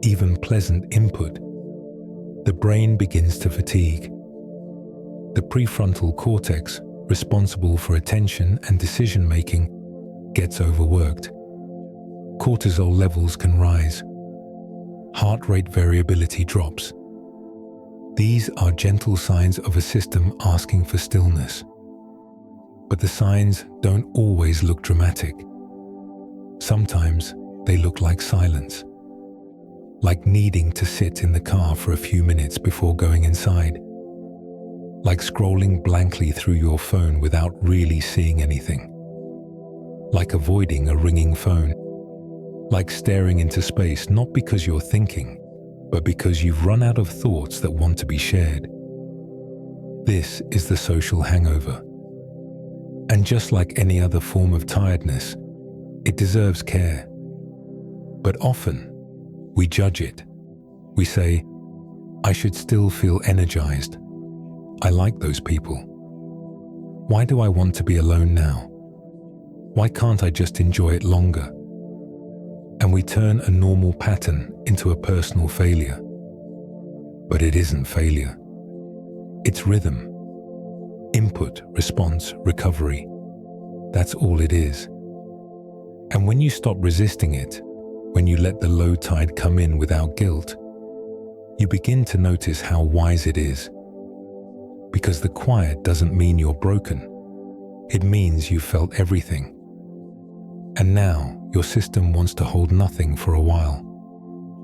even pleasant input, the brain begins to fatigue. The prefrontal cortex, responsible for attention and decision-making, gets overworked. Cortisol levels can rise. Heart rate variability drops. These are gentle signs of a system asking for stillness. But the signs don't always look dramatic. Sometimes they look like silence, like needing to sit in the car for a few minutes before going inside, like scrolling blankly through your phone without really seeing anything, like avoiding a ringing phone, like staring into space not because you're thinking, but because you've run out of thoughts that want to be shared. This is the social hangover. And just like any other form of tiredness, it deserves care. But often, we judge it. We say, I should still feel energized. I like those people. Why do I want to be alone now? Why can't I just enjoy it longer? And we turn a normal pattern into a personal failure. But it isn't failure. It's rhythm. Input, response, recovery. That's all it is. And when you stop resisting it, when you let the low tide come in without guilt, you begin to notice how wise it is. Because the quiet doesn't mean you're broken. It means you've felt everything. And now your system wants to hold nothing for a while.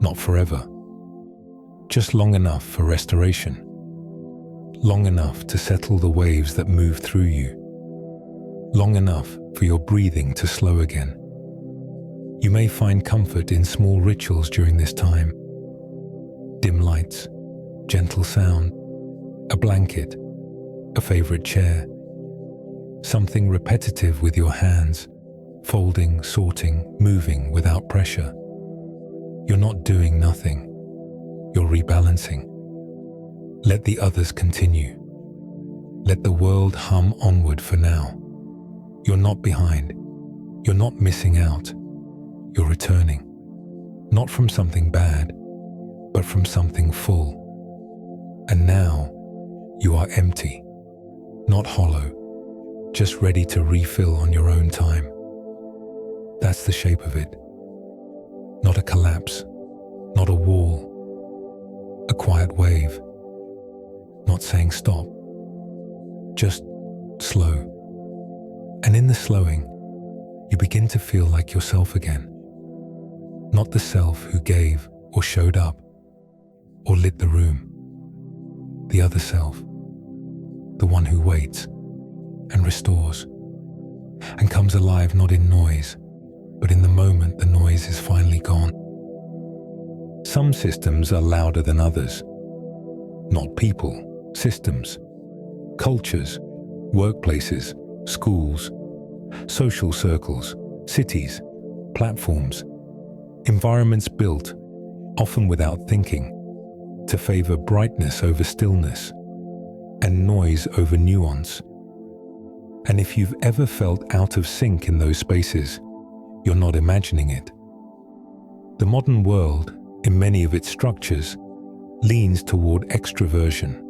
Not forever. Just long enough for restoration. Long enough to settle the waves that move through you. Long enough for your breathing to slow again. You may find comfort in small rituals during this time. Dim lights, gentle sound, a blanket, a favorite chair. Something repetitive with your hands, folding, sorting, moving without pressure. You're not doing nothing. You're rebalancing. Let the others continue. Let the world hum onward for now. You're not behind. You're not missing out. You're returning. Not from something bad, but from something full. And now, you are empty. Not hollow. Just ready to refill on your own time. That's the shape of it. Not a collapse. Not a wall. A quiet wave. Not saying stop, just slow. And in the slowing, you begin to feel like yourself again. Not the self who gave or showed up or lit the room. The other self, the one who waits and restores and comes alive not in noise, but in the moment the noise is finally gone. Some systems are louder than others. Not people. Systems, cultures, workplaces, schools, social circles, cities, platforms, environments built, often without thinking, to favor brightness over stillness and noise over nuance. And if you've ever felt out of sync in those spaces, you're not imagining it. The modern world, in many of its structures, leans toward extroversion.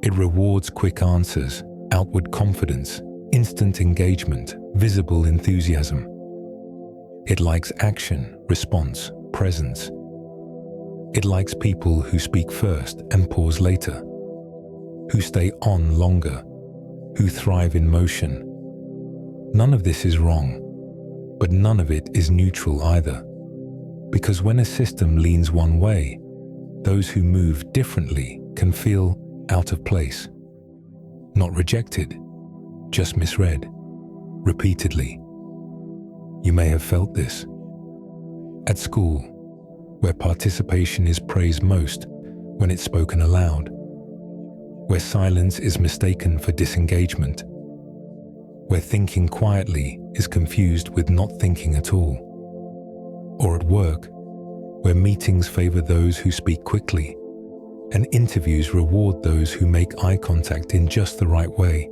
It rewards quick answers, outward confidence, instant engagement, visible enthusiasm. It likes action, response, presence. It likes people who speak first and pause later, who stay on longer, who thrive in motion. None of this is wrong, but none of it is neutral either. Because when a system leans one way, those who move differently can feel out of place. Not rejected, just misread, repeatedly. You may have felt this. At school, where participation is praised most when it's spoken aloud, where silence is mistaken for disengagement, where thinking quietly is confused with not thinking at all. Or at work, where meetings favor those who speak quickly, and interviews reward those who make eye contact in just the right way,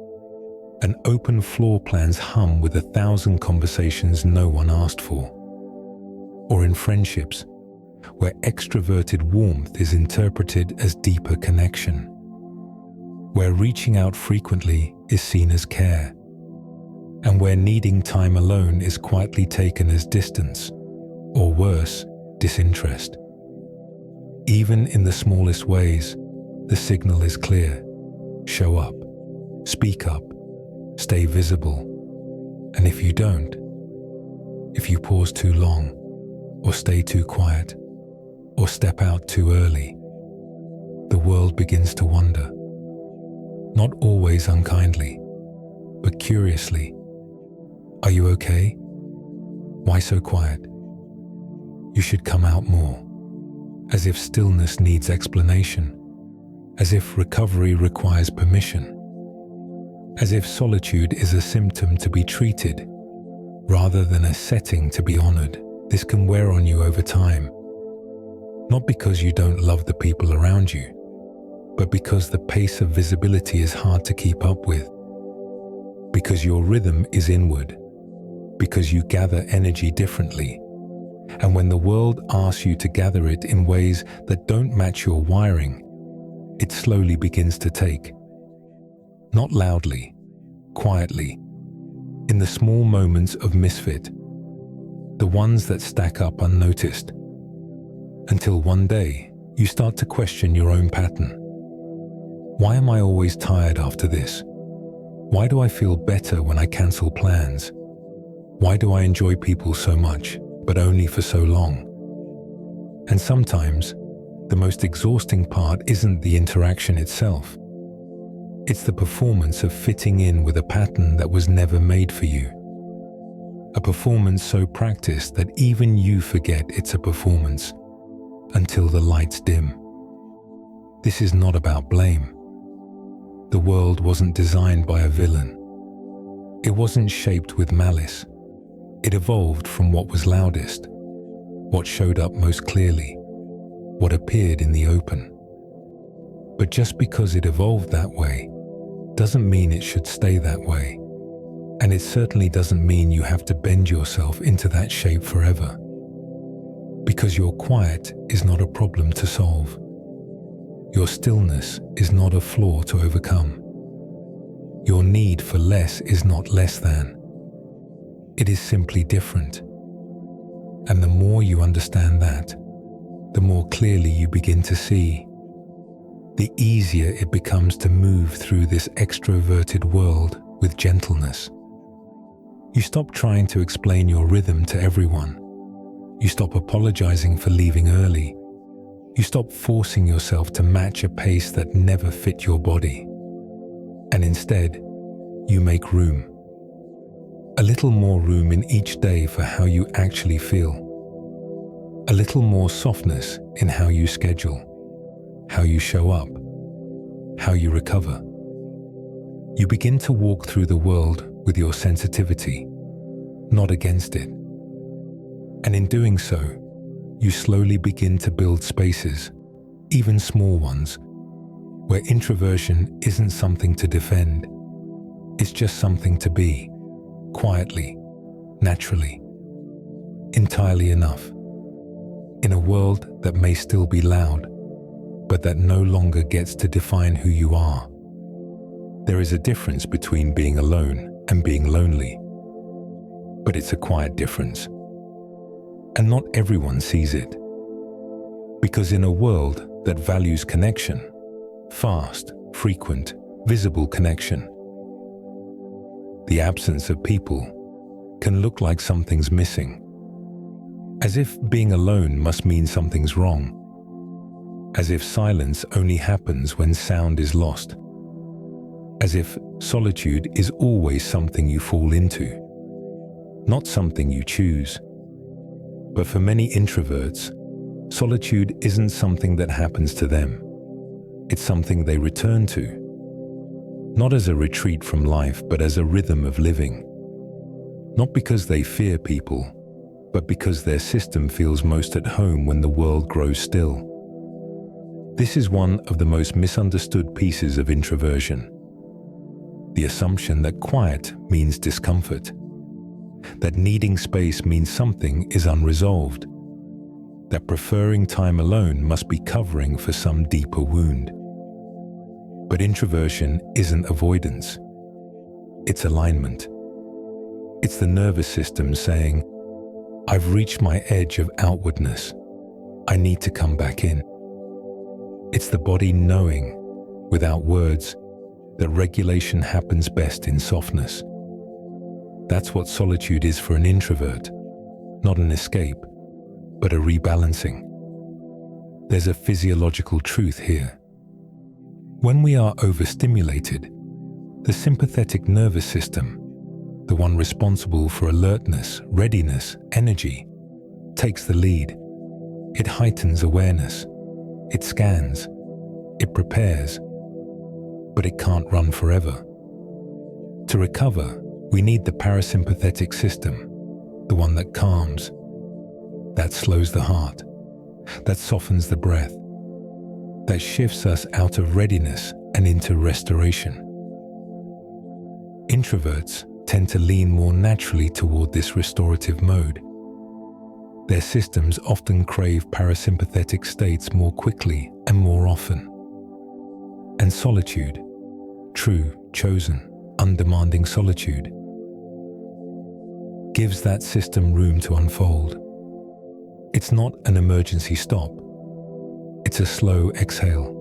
and open floor plans hum with 1,000 conversations no one asked for. Or in friendships, where extroverted warmth is interpreted as deeper connection, where reaching out frequently is seen as care, and where needing time alone is quietly taken as distance, or worse, disinterest. Even in the smallest ways, the signal is clear. Show up, speak up, stay visible. And if you don't, if you pause too long, or stay too quiet, or step out too early, the world begins to wonder. Not always unkindly, but curiously. Are you okay? Why so quiet? You should come out more. As if stillness needs explanation. As if recovery requires permission. As if solitude is a symptom to be treated, rather than a setting to be honored. This can wear on you over time. Not because you don't love the people around you, but because the pace of visibility is hard to keep up with. Because your rhythm is inward. Because you gather energy differently. And when the world asks you to gather it in ways that don't match your wiring, it slowly begins to take. Not loudly, quietly, in the small moments of misfit, the ones that stack up unnoticed, until one day you start to question your own pattern. Why am I always tired after this? Why do I feel better when I cancel plans? Why do I enjoy people so much, but only for so long? And sometimes, the most exhausting part isn't the interaction itself. It's the performance of fitting in with a pattern that was never made for you. A performance so practiced that even you forget it's a performance until the lights dim. This is not about blame. The world wasn't designed by a villain. It wasn't shaped with malice. It evolved from what was loudest, what showed up most clearly, what appeared in the open. But just because it evolved that way, doesn't mean it should stay that way. And it certainly doesn't mean you have to bend yourself into that shape forever. Because your quiet is not a problem to solve. Your stillness is not a flaw to overcome. Your need for less is not less than. It is simply different. And the more you understand that, the more clearly you begin to see, the easier it becomes to move through this extroverted world with gentleness. You stop trying to explain your rhythm to everyone. You stop apologizing for leaving early. You stop forcing yourself to match a pace that never fit your body. And instead, you make room. A little more room in each day for how you actually feel. A little more softness in how you schedule, how you show up, how you recover. You begin to walk through the world with your sensitivity, not against it. And in doing so, you slowly begin to build spaces, even small ones, where introversion isn't something to defend. It's just something to be, quietly, naturally, entirely enough. In a world that may still be loud, but that no longer gets to define who you are. There is a difference between being alone and being lonely, but it's a quiet difference. And not everyone sees it. Because in a world that values connection, fast, frequent, visible connection, the absence of people can look like something's missing. As if being alone must mean something's wrong. As if silence only happens when sound is lost. As if solitude is always something you fall into, not something you choose. But for many introverts, solitude isn't something that happens to them. It's something they return to, not as a retreat from life, but as a rhythm of living. Not because they fear people, but because their system feels most at home when the world grows still. This is one of the most misunderstood pieces of introversion. The assumption that quiet means discomfort, that needing space means something is unresolved, that preferring time alone must be covering for some deeper wound. But introversion isn't avoidance. It's alignment. It's the nervous system saying, I've reached my edge of outwardness. I need to come back in. It's the body knowing, without words, that regulation happens best in softness. That's what solitude is for an introvert, not an escape, but a rebalancing. There's a physiological truth here. When we are overstimulated, the sympathetic nervous system, the one responsible for alertness, readiness, energy, takes the lead. It heightens awareness. It scans. It prepares. But it can't run forever. To recover, we need the parasympathetic system, the one that calms, that slows the heart, that softens the breath, that shifts us out of readiness and into restoration. Introverts tend to lean more naturally toward this restorative mode. Their systems often crave parasympathetic states more quickly and more often. And solitude, true, chosen, undemanding solitude, gives that system room to unfold. It's not an emergency stop. It's a slow exhale.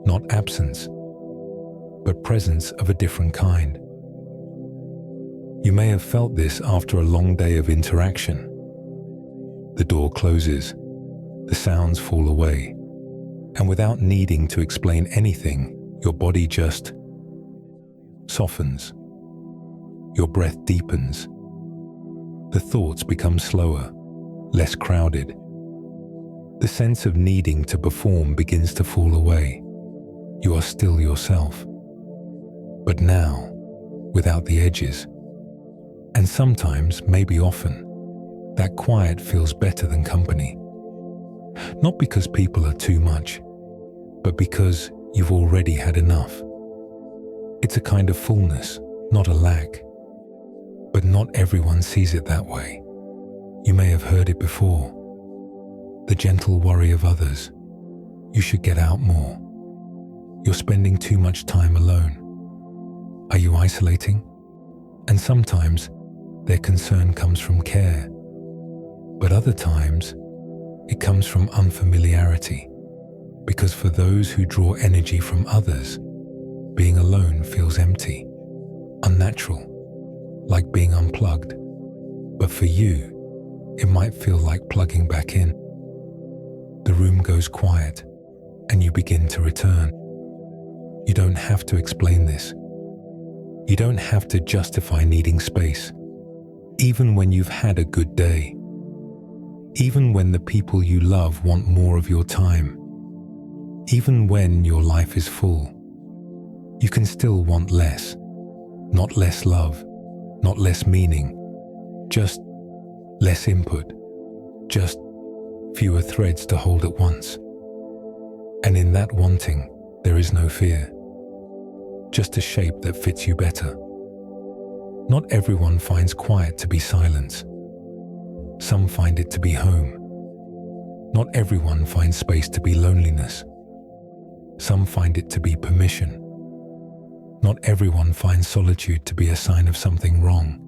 Not absence, but presence of a different kind. You may have felt this after a long day of interaction. The door closes, the sounds fall away, and without needing to explain anything, your body just softens. Your breath deepens. The thoughts become slower, less crowded. The sense of needing to perform begins to fall away. You are still yourself. But now, without the edges. And sometimes, maybe often, that quiet feels better than company. Not because people are too much, but because you've already had enough. It's a kind of fullness, not a lack. But not everyone sees it that way. You may have heard it before. The gentle worry of others. You should get out more. You're spending too much time alone. Are you isolating? And sometimes their concern comes from care. But other times, it comes from unfamiliarity. Because for those who draw energy from others, being alone feels empty, unnatural, like being unplugged. But for you, it might feel like plugging back in. The room goes quiet, and you begin to return. You don't have to explain this. You don't have to justify needing space, even when you've had a good day. Even when the people you love want more of your time. Even when your life is full. You can still want less, Not less love, not less meaning, just less input, just fewer threads to hold at once. And in that wanting, there is no fear, just a shape that fits you better. Not everyone finds quiet to be silence. Some find it to be home. Not everyone finds space to be loneliness. Some find it to be permission. Not everyone finds solitude to be a sign of something wrong.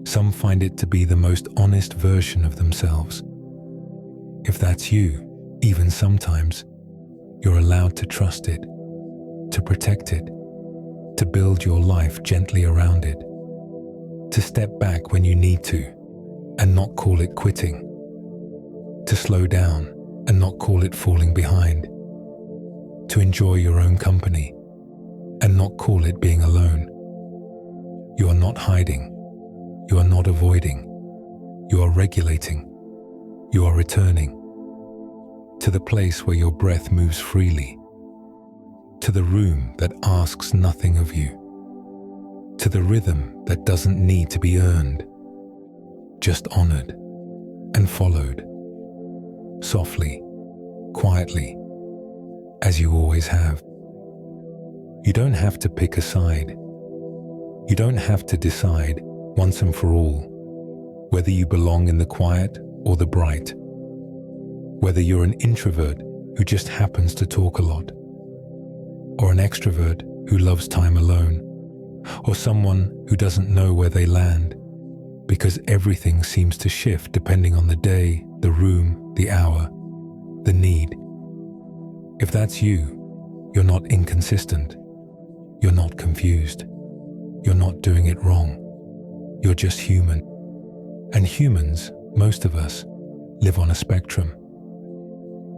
Some find it to be the most honest version of themselves. If that's you, even sometimes, you're allowed to trust it, to protect it, to build your life gently around it, to step back when you need to and not call it quitting, to slow down and not call it falling behind, to enjoy your own company and not call it being alone. You are not hiding. You are not avoiding. You are regulating. You are returning to the place where your breath moves freely, to the room that asks nothing of you, to the rhythm that doesn't need to be earned, just honored and followed, softly, quietly, as you always have. You don't have to pick a side. You don't have to decide once and for all whether you belong in the quiet or the bright, whether you're an introvert who just happens to talk a lot, or an extrovert who loves time alone, or someone who doesn't know where they land, because everything seems to shift depending on the day, the room, the hour, the need. If that's you, you're not inconsistent. You're not confused. You're not doing it wrong. You're just human. And humans, most of us, live on a spectrum.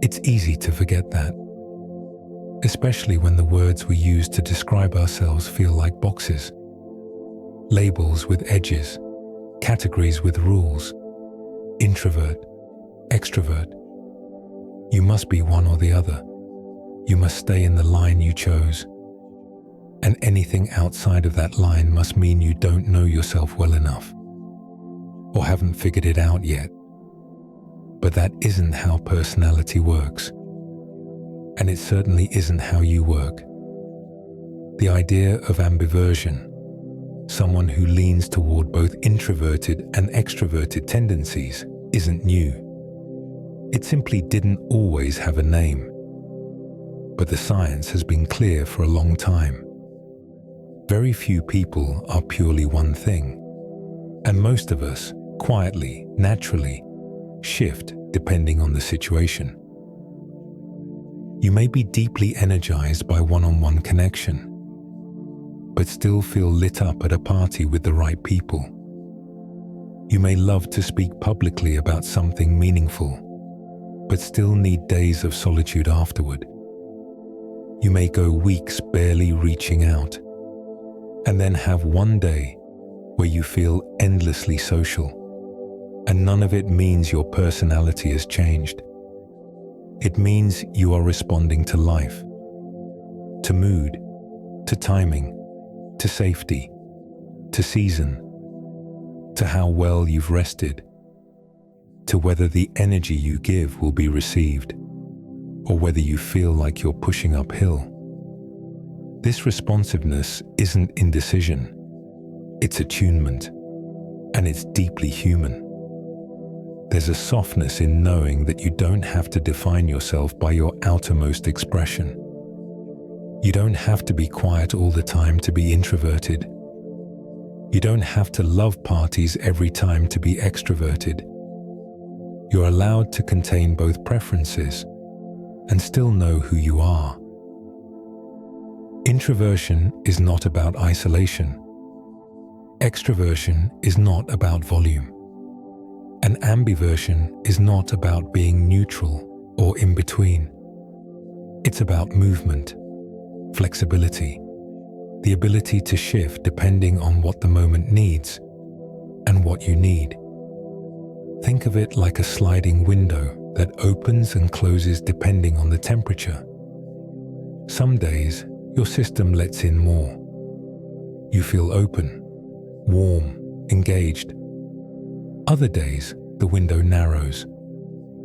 It's easy to forget that, especially when the words we use to describe ourselves feel like boxes, labels with edges, categories with rules. Introvert, extrovert. You must be one or the other. You must stay in the line you chose. And anything outside of that line must mean you don't know yourself well enough, or haven't figured it out yet. But that isn't how personality works. And it certainly isn't how you work. The idea of ambiversion, someone who leans toward both introverted and extroverted tendencies, isn't new. It simply didn't always have a name. But the science has been clear for a long time. Very few people are purely one thing, and most of us, quietly, naturally, shift depending on the situation. You may be deeply energized by one-on-one connection, but still feel lit up at a party with the right people. You may love to speak publicly about something meaningful, but still need days of solitude afterward. You may go weeks barely reaching out, and then have one day where you feel endlessly social, and none of it means your personality has changed. It means you are responding to life, to mood, to timing, to safety, to season, to how well you've rested, to whether the energy you give will be received, or whether you feel like you're pushing uphill. This responsiveness isn't indecision, it's attunement, and it's deeply human. There's a softness in knowing that you don't have to define yourself by your outermost expression. You don't have to be quiet all the time to be introverted. You don't have to love parties every time to be extroverted. You're allowed to contain both preferences and still know who you are. Introversion is not about isolation. Extroversion is not about volume. And ambiversion is not about being neutral or in between. It's about movement, flexibility, the ability to shift depending on what the moment needs and what you need. Think of it like a sliding window that opens and closes depending on the temperature. Some days, your system lets in more. You feel open, warm, engaged. Other days, the window narrows,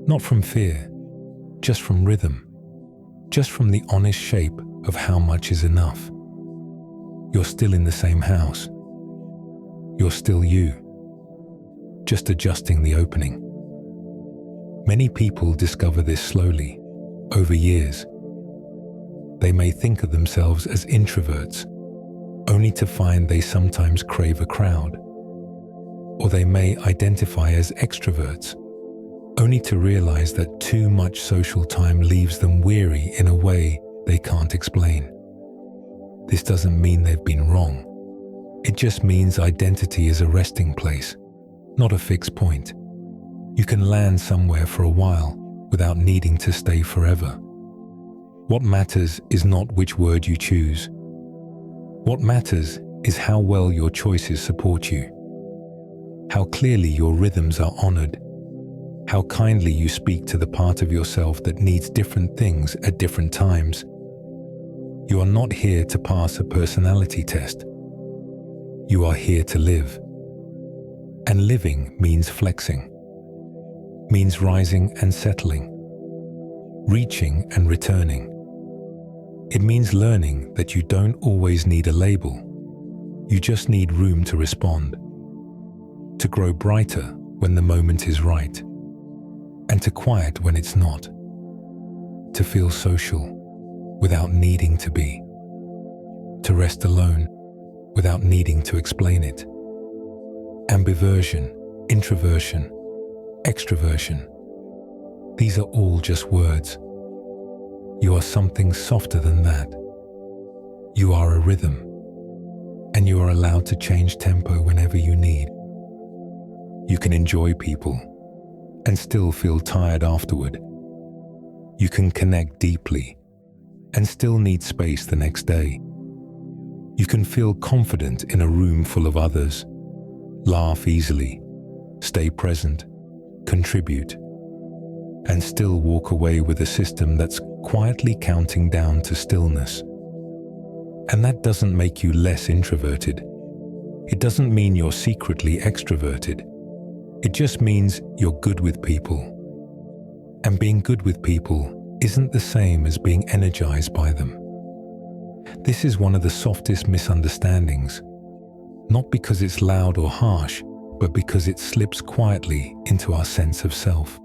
not from fear, just from rhythm, just from the honest shape of how much is enough. You're still in the same house. You're still you, just adjusting the opening. Many people discover this slowly, over years. They may think of themselves as introverts, only to find they sometimes crave a crowd. Or they may identify as extroverts, only to realize that too much social time leaves them weary in a way they can't explain. This doesn't mean they've been wrong. It just means identity is a resting place, not a fixed point. You can land somewhere for a while without needing to stay forever. What matters is not which word you choose. What matters is how well your choices support you, how clearly your rhythms are honored, how kindly you speak to the part of yourself that needs different things at different times. You are not here to pass a personality test. You are here to live. And living means flexing, means rising and settling, reaching and returning. It means learning that you don't always need a label. You just need room to respond, to grow brighter when the moment is right, and to quiet when it's not, to feel social without needing to be, to rest alone without needing to explain it. Ambiversion, introversion, extroversion. These are all just words. You are something softer than that. You are a rhythm, and you are allowed to change tempo whenever you need. You can enjoy people and still feel tired afterward. You can connect deeply and still need space the next day. You can feel confident in a room full of others, laugh easily, stay present, contribute, and still walk away with a system that's quietly counting down to stillness. And that doesn't make you less introverted. It doesn't mean you're secretly extroverted. It just means you're good with people. And being good with people isn't the same as being energized by them. This is one of the softest misunderstandings, not because it's loud or harsh, but because it slips quietly into our sense of self.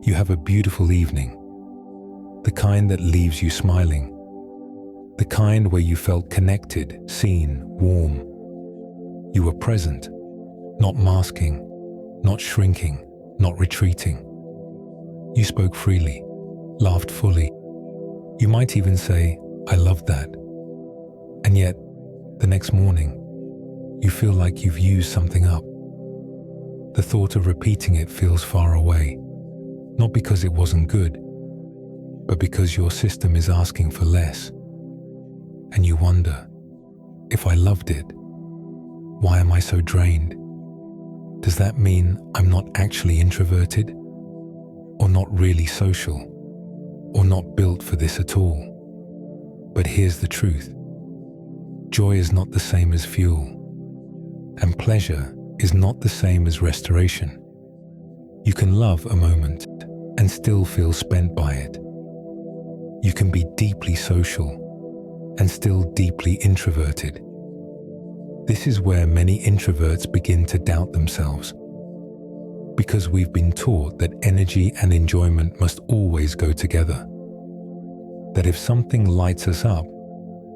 You have a beautiful evening, the kind that leaves you smiling, the kind where you felt connected, seen, warm. You were present, not masking, not shrinking, not retreating. You spoke freely, laughed fully. You might even say, "I love that." And yet, the next morning, you feel like you've used something up. The thought of repeating it feels far away, not because it wasn't good, but because your system is asking for less. And you wonder, if I loved it, why am I so drained? Does that mean I'm not actually introverted? Or not really social? Or not built for this at all? But here's the truth. Joy is not the same as fuel, and pleasure is not the same as restoration. You can love a moment and still feel spent by it. You can be deeply social and still deeply introverted. This is where many introverts begin to doubt themselves, because we've been taught that energy and enjoyment must always go together. That if something lights us up,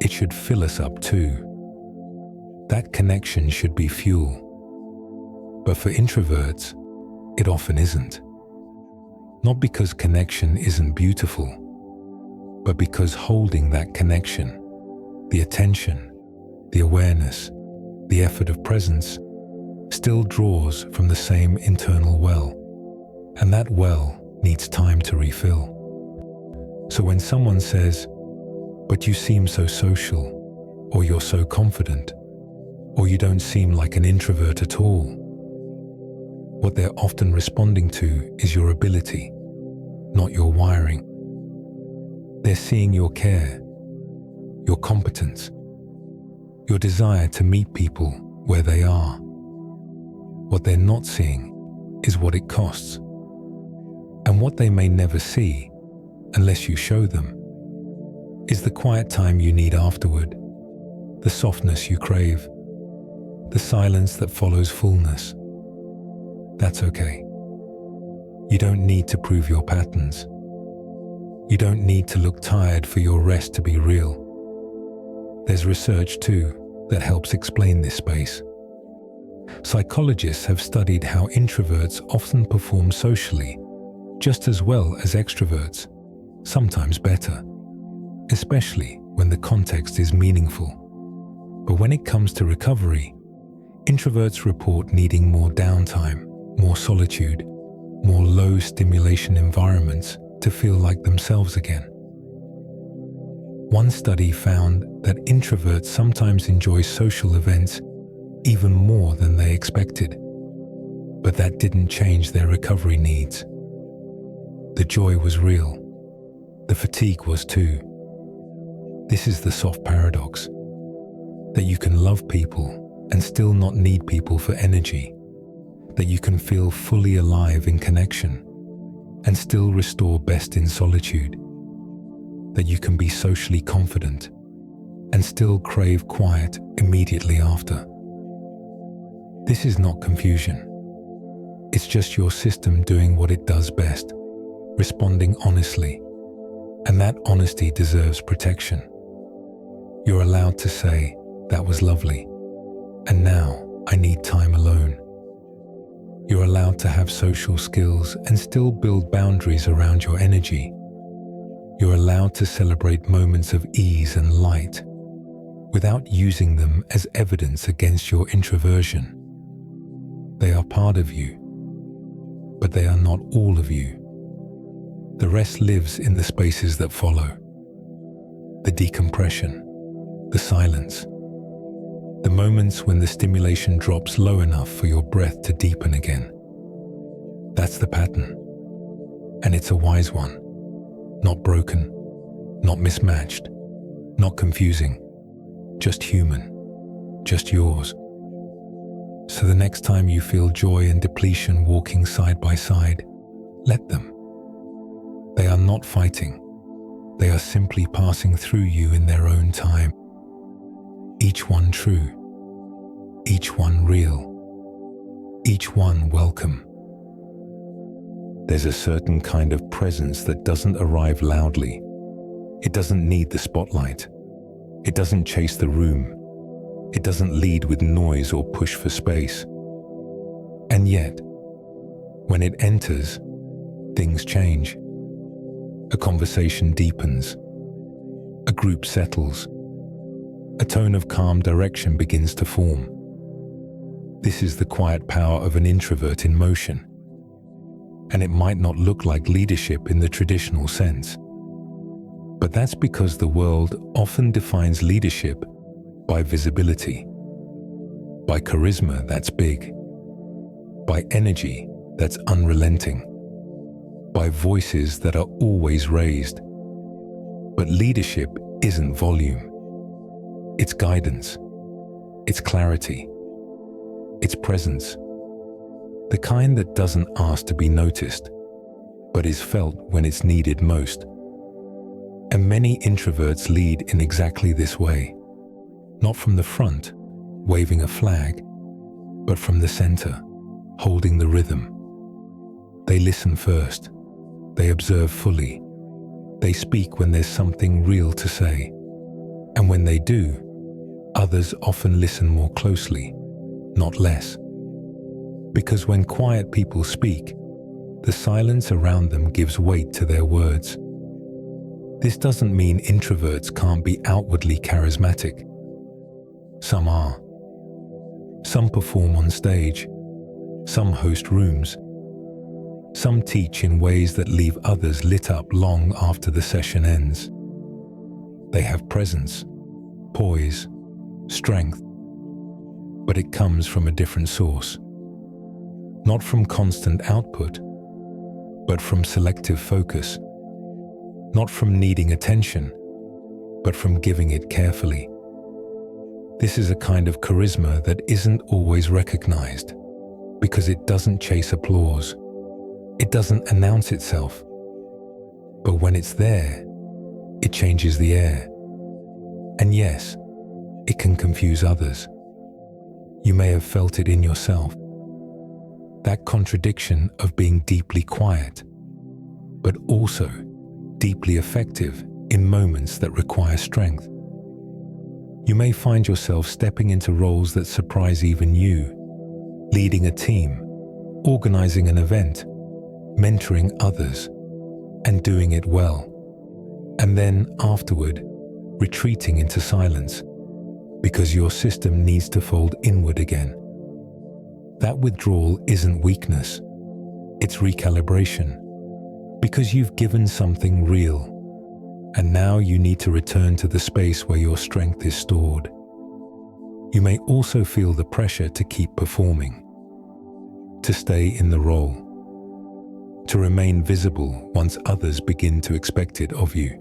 it should fill us up too. That connection should be fuel. But for introverts, it often isn't. Not because connection isn't beautiful, but because holding that connection, the attention, the awareness, the effort of presence, still draws from the same internal well, and that well needs time to refill. So when someone says, "But you seem so social," or "You're so confident," or "You don't seem like an introvert at all," what they're often responding to is your ability, not your wiring. They're seeing your care, your competence, your desire to meet people where they are. What they're not seeing is what it costs, and what they may never see unless you show them is the quiet time you need afterward, the softness you crave, the silence that follows fullness. That's okay. You don't need to prove your patterns. You don't need to look tired for your rest to be real. There's research too that helps explain this space. Psychologists have studied how introverts often perform socially just as well as extroverts, sometimes better, especially when the context is meaningful. But when it comes to recovery, introverts report needing more downtime, more solitude, more low stimulation environments to feel like themselves again. One study found that introverts sometimes enjoy social events even more than they expected, but that didn't change their recovery needs. The joy was real. The fatigue was too. This is the soft paradox, that you can love people and still not need people for energy, that you can feel fully alive in connection and still restore best in solitude, that you can be socially confident and still crave quiet immediately after. This is not confusion. It's just your system doing what it does best, responding honestly, and that honesty deserves protection. You're allowed to say, "That was lovely, and now I need time alone." You're allowed to have social skills and still build boundaries around your energy. You're allowed to celebrate moments of ease and light without using them as evidence against your introversion. They are part of you, but they are not all of you. The rest lives in the spaces that follow. The decompression, the silence, the moments when the stimulation drops low enough for your breath to deepen again. That's the pattern, and it's a wise one. Not broken, not mismatched, not confusing, just human, just yours. So the next time you feel joy and depletion walking side by side, let them. They are not fighting. They are simply passing through you in their own time. Each one true, each one real, each one welcome. There's a certain kind of presence that doesn't arrive loudly. It doesn't need the spotlight. It doesn't chase the room. It doesn't lead with noise or push for space. And yet, when it enters, things change. A conversation deepens. A group settles. A tone of calm direction begins to form. This is the quiet power of an introvert in motion. And it might not look like leadership in the traditional sense. But that's because the world often defines leadership by visibility, by charisma that's big, by energy that's unrelenting, by voices that are always raised. But leadership isn't volume. It's guidance. It's clarity. It's presence. The kind that doesn't ask to be noticed, but is felt when it's needed most. And many introverts lead in exactly this way. Not from the front, waving a flag, but from the center, holding the rhythm. They listen first. They observe fully. They speak when there's something real to say. And when they do, others often listen more closely, not less. Because when quiet people speak, the silence around them gives weight to their words. This doesn't mean introverts can't be outwardly charismatic. Some are. Some perform on stage. Some host rooms. Some teach in ways that leave others lit up long after the session ends. They have presence, poise, strength, but it comes from a different source. Not from constant output, but from selective focus. Not from needing attention, but from giving it carefully. This is a kind of charisma that isn't always recognized because it doesn't chase applause. It doesn't announce itself. But when it's there, it changes the air. And yes, it can confuse others. You may have felt it in yourself. That contradiction of being deeply quiet, but also deeply effective in moments that require strength. You may find yourself stepping into roles that surprise even you, leading a team, organizing an event, mentoring others, and doing it well. And then afterward, retreating into silence because your system needs to fold inward again. That withdrawal isn't weakness, it's recalibration, because you've given something real, and now you need to return to the space where your strength is stored. You may also feel the pressure to keep performing, to stay in the role, to remain visible once others begin to expect it of you.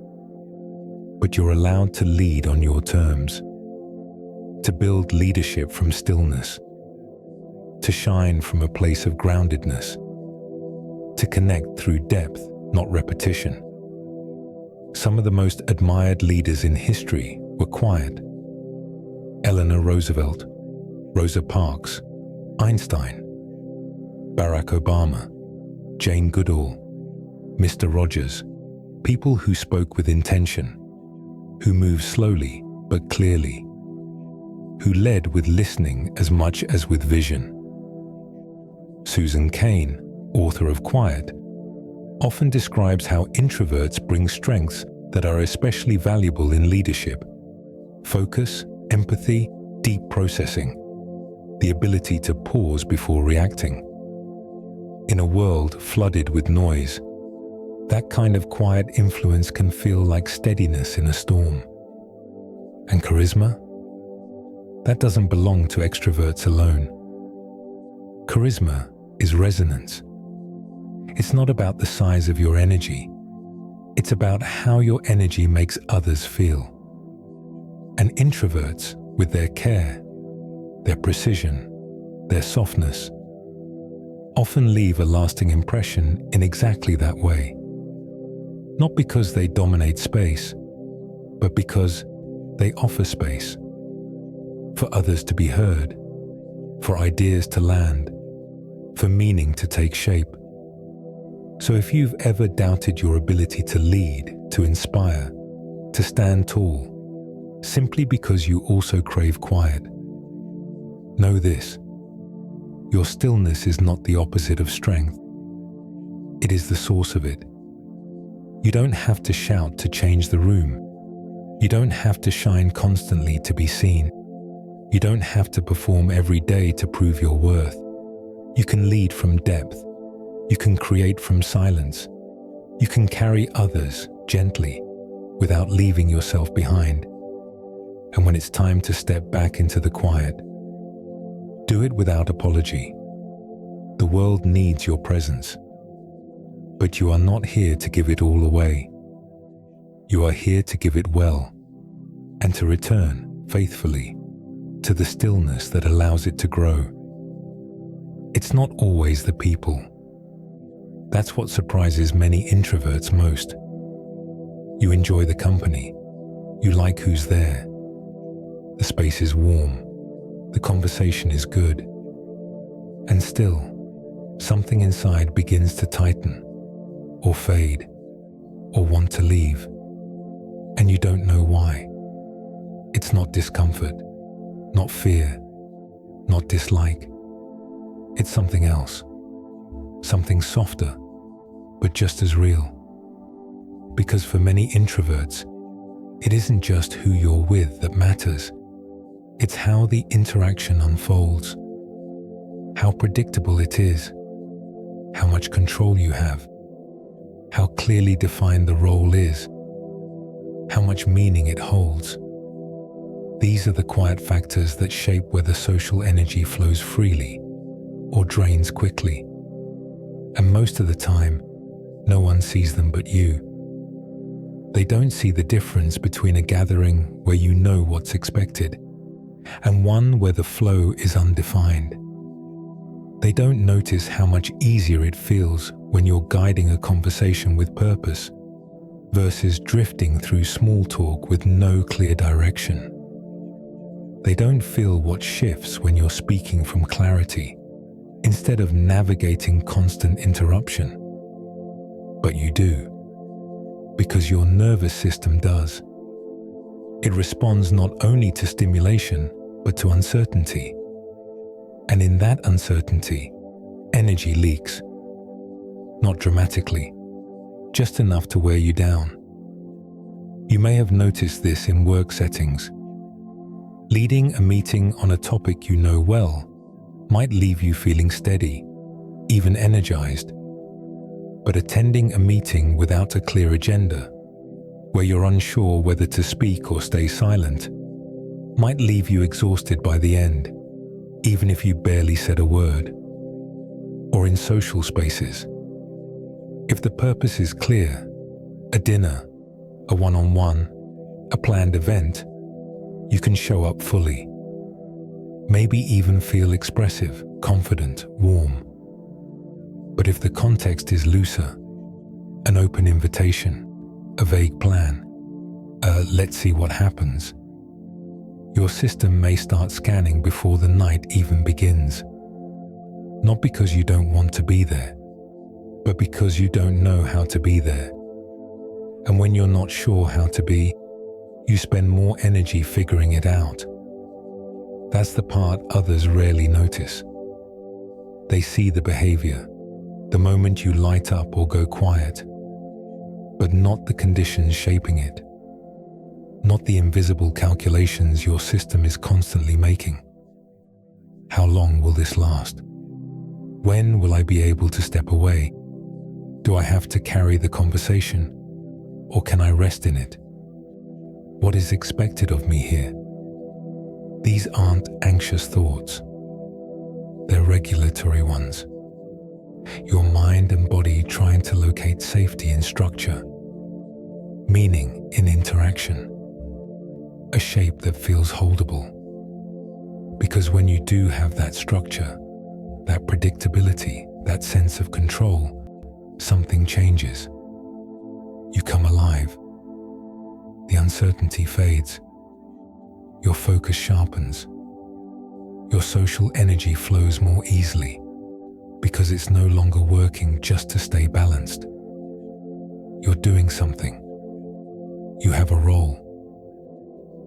But you're allowed to lead on your terms, to build leadership from stillness, to shine from a place of groundedness, to connect through depth, not repetition. Some of the most admired leaders in history were quiet. Eleanor Roosevelt, Rosa Parks, Einstein, Barack Obama, Jane Goodall, Mr. Rogers, people who spoke with intention, who moved slowly but clearly, who led with listening as much as with vision. Susan Cain, author of Quiet, often describes how introverts bring strengths that are especially valuable in leadership: focus, empathy, deep processing, the ability to pause before reacting. In a world flooded with noise, that kind of quiet influence can feel like steadiness in a storm. And charisma? That doesn't belong to extroverts alone. Charisma is resonance. It's not about the size of your energy. It's about how your energy makes others feel. And introverts, with their care, their precision, their softness, often leave a lasting impression in exactly that way. Not because they dominate space, but because they offer space for others to be heard, for ideas to land, for meaning to take shape. So if you've ever doubted your ability to lead, to inspire, to stand tall, simply because you also crave quiet, know this: your stillness is not the opposite of strength. It is the source of it. You don't have to shout to change the room. You don't have to shine constantly to be seen. You don't have to perform every day to prove your worth. You can lead from depth. You can create from silence. You can carry others gently without leaving yourself behind. And when it's time to step back into the quiet, do it without apology. The world needs your presence. But you are not here to give it all away. You are here to give it well, and to return faithfully to the stillness that allows it to grow. It's not always the people. That's what surprises many introverts most. You enjoy the company. You like who's there. The space is warm. The conversation is good. And still, something inside begins to tighten, or fade, or want to leave. And you don't know why. It's not discomfort, not fear, not dislike. It's something else. Something softer, but just as real. Because for many introverts, it isn't just who you're with that matters. It's how the interaction unfolds, how predictable it is, how much control you have, how clearly defined the role is, how much meaning it holds. These are the quiet factors that shape whether social energy flows freely or drains quickly. And most of the time, no one sees them but you. They don't see the difference between a gathering where you know what's expected and one where the flow is undefined. They don't notice how much easier it feels when you're guiding a conversation with purpose versus drifting through small talk with no clear direction. They don't feel what shifts when you're speaking from clarity instead of navigating constant interruption. But you do, because your nervous system does. It responds not only to stimulation, but to uncertainty. And in that uncertainty, energy leaks. Not dramatically, just enough to wear you down. You may have noticed this in work settings. Leading a meeting on a topic you know well might leave you feeling steady, even energized. But attending a meeting without a clear agenda, where you're unsure whether to speak or stay silent, might leave you exhausted by the end, even if you barely said a word. Or in social spaces, if the purpose is clear, a dinner, a one-on-one, a planned event, you can show up fully. Maybe even feel expressive, confident, warm. But if the context is looser, an open invitation, a vague plan, let's see what happens, your system may start scanning before the night even begins. Not because you don't want to be there, but because you don't know how to be there. And when you're not sure how to be, you spend more energy figuring it out. That's the part others rarely notice. They see the behavior, the moment you light up or go quiet, but not the conditions shaping it, not the invisible calculations your system is constantly making. How long will this last? When will I be able to step away? Do I have to carry the conversation, or can I rest in it? What is expected of me here? These aren't anxious thoughts. They're regulatory ones. Your mind and body trying to locate safety in structure, meaning in interaction, a shape that feels holdable. Because when you do have that structure, that predictability, that sense of control, something changes. You come alive. The uncertainty fades. Your focus sharpens. Your social energy flows more easily because it's no longer working just to stay balanced. You're doing something. You have a role.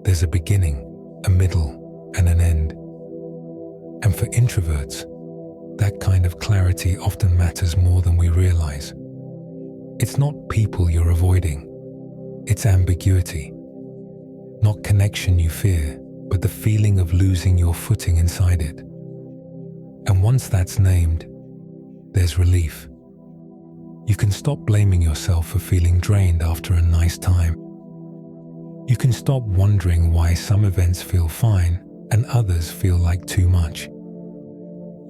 There's a beginning, a middle, and an end. And for introverts, that kind of clarity often matters more than we realize. It's not people you're avoiding. It's ambiguity. Not connection you fear, but the feeling of losing your footing inside it. And once that's named, there's relief. You can stop blaming yourself for feeling drained after a nice time. You can stop wondering why some events feel fine and others feel like too much.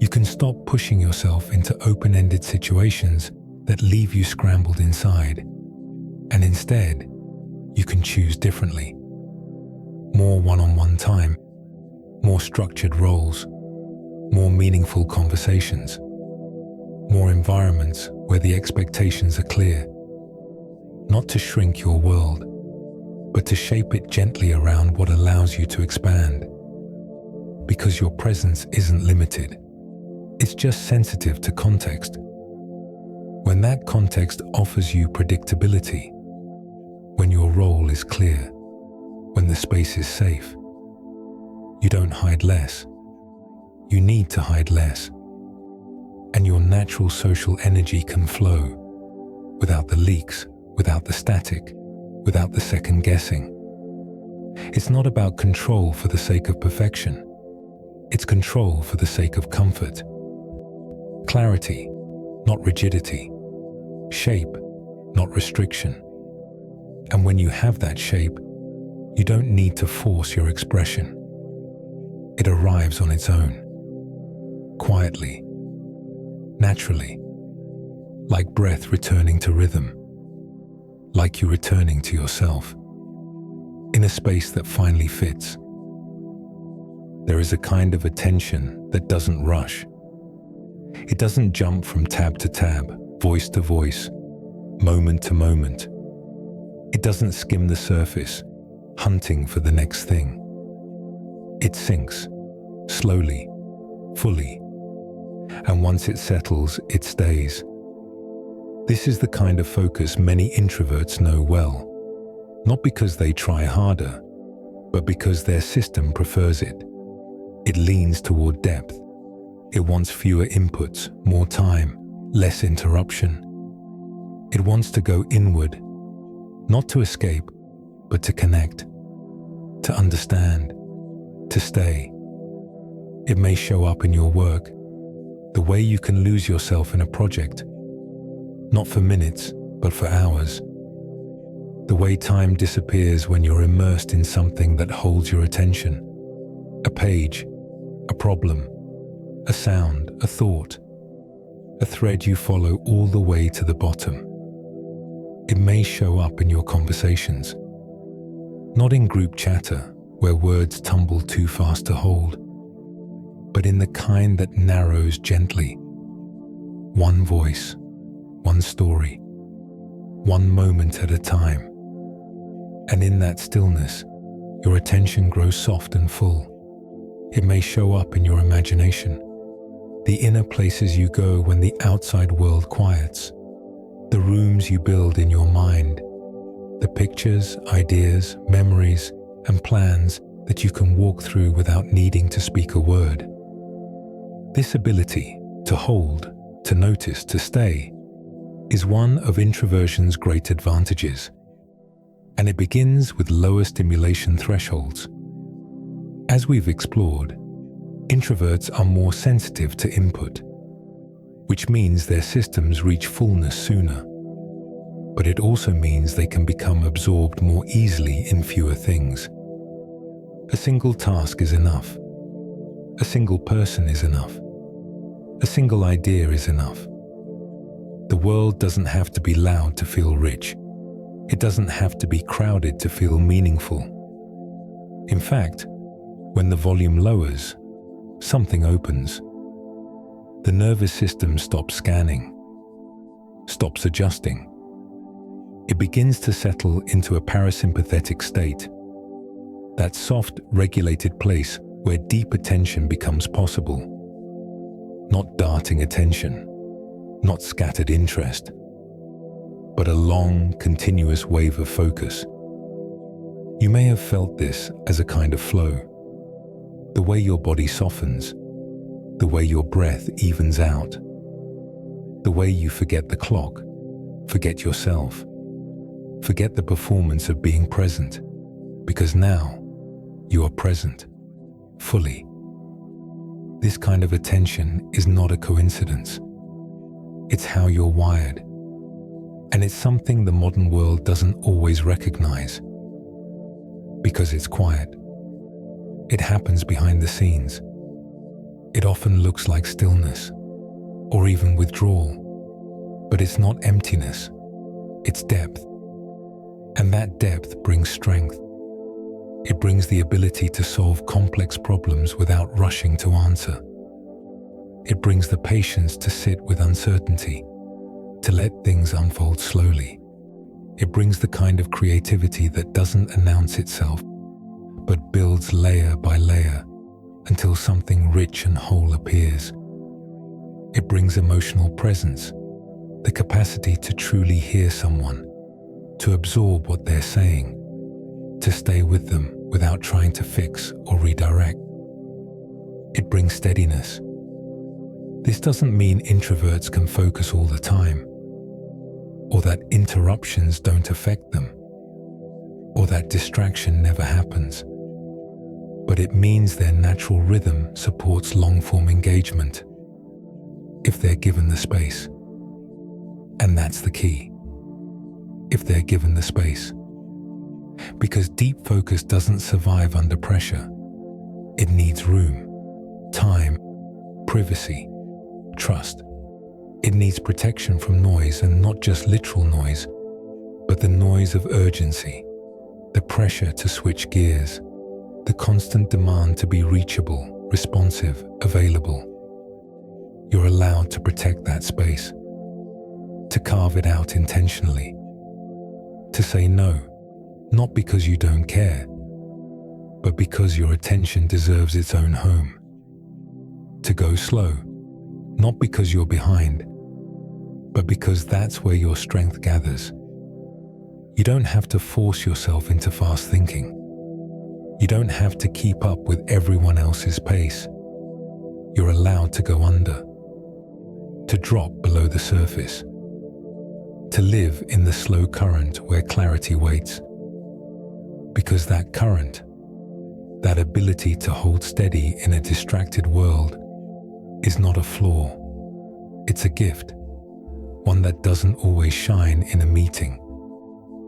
You can stop pushing yourself into open-ended situations that leave you scrambled inside. And instead, you can choose differently. More one-on-one time, more structured roles, more meaningful conversations, more environments where the expectations are clear. Not to shrink your world, but to shape it gently around what allows you to expand. Because your presence isn't limited. It's just sensitive to context. When that context offers you predictability, when your role is clear, when the space is safe, you don't hide less. You need to hide less. And your natural social energy can flow without the leaks, without the static, without the second guessing. It's not about control for the sake of perfection. It's control for the sake of comfort. Clarity, not rigidity. Shape, not restriction. And when you have that shape, you don't need to force your expression. It arrives on its own, quietly, naturally, like breath returning to rhythm, like you returning to yourself, in a space that finally fits. there is a kind of attention that doesn't rush. It doesn't jump from tab to tab, voice to voice, moment to moment. It doesn't skim the surface, hunting for the next thing. It sinks, slowly, fully, and once it settles, it stays. This is the kind of focus many introverts know well, not because they try harder, but because their system prefers it. It leans toward depth. It wants fewer inputs, more time, less interruption. It wants to go inward, not to escape, but to connect, to understand, to stay. It may show up in your work, the way you can lose yourself in a project, not for minutes, but for hours. The way time disappears when you're immersed in something that holds your attention. A page, a problem, a sound, a thought, a thread you follow all the way to the bottom. It may show up in your conversations, not in group chatter where words tumble too fast to hold, but in the kind that narrows gently. One voice, one story, one moment at a time. And in that stillness, your attention grows soft and full. It may show up in your imagination, the inner places you go when the outside world quiets, the rooms you build in your mind, the pictures, ideas, memories, and plans that you can walk through without needing to speak a word. This ability to hold, to notice, to stay, is one of introversion's great advantages, and it begins with lower stimulation thresholds. As we've explored, introverts are more sensitive to input, which means their systems reach fullness sooner. But it also means they can become absorbed more easily in fewer things. A single task is enough. A single person is enough. A single idea is enough. The world doesn't have to be loud to feel rich. It doesn't have to be crowded to feel meaningful. In fact, when the volume lowers, something opens. The nervous system stops scanning, stops adjusting. It begins to settle into a parasympathetic state, that soft, regulated place where deep attention becomes possible. Not darting attention, not scattered interest, but a long, continuous wave of focus. You may have felt this as a kind of flow, the way your body softens, the way your breath evens out, the way you forget the clock, forget yourself, forget the performance of being present, because now you are present, fully. This kind of attention is not a coincidence. It's how you're wired, and it's something the modern world doesn't always recognize, because it's quiet. It happens behind the scenes. It often looks like stillness, or even withdrawal, but it's not emptiness, it's depth. And that depth brings strength. It brings the ability to solve complex problems without rushing to answer. It brings the patience to sit with uncertainty, to let things unfold slowly. It brings the kind of creativity that doesn't announce itself, but builds layer by layer until something rich and whole appears. It brings emotional presence, the capacity to truly hear someone, to absorb what they're saying, to stay with them without trying to fix or redirect. It brings steadiness. This doesn't mean introverts can focus all the time, or that interruptions don't affect them, or that distraction never happens. But it means their natural rhythm supports long-form engagement, if they're given the space. And that's the key. If they're given the space. Because deep focus doesn't survive under pressure. It needs room, time, privacy, trust. It needs protection from noise, and not just literal noise, but the noise of urgency, the pressure to switch gears, the constant demand to be reachable, responsive, available. You're allowed to protect that space, to carve it out intentionally, to say no, not because you don't care, but because your attention deserves its own home. To go slow, not because you're behind, but because that's where your strength gathers. You don't have to force yourself into fast thinking. You don't have to keep up with everyone else's pace. You're allowed to go under, to drop below the surface, to live in the slow current where clarity waits. Because that current, that ability to hold steady in a distracted world, is not a flaw. It's a gift, one that doesn't always shine in a meeting,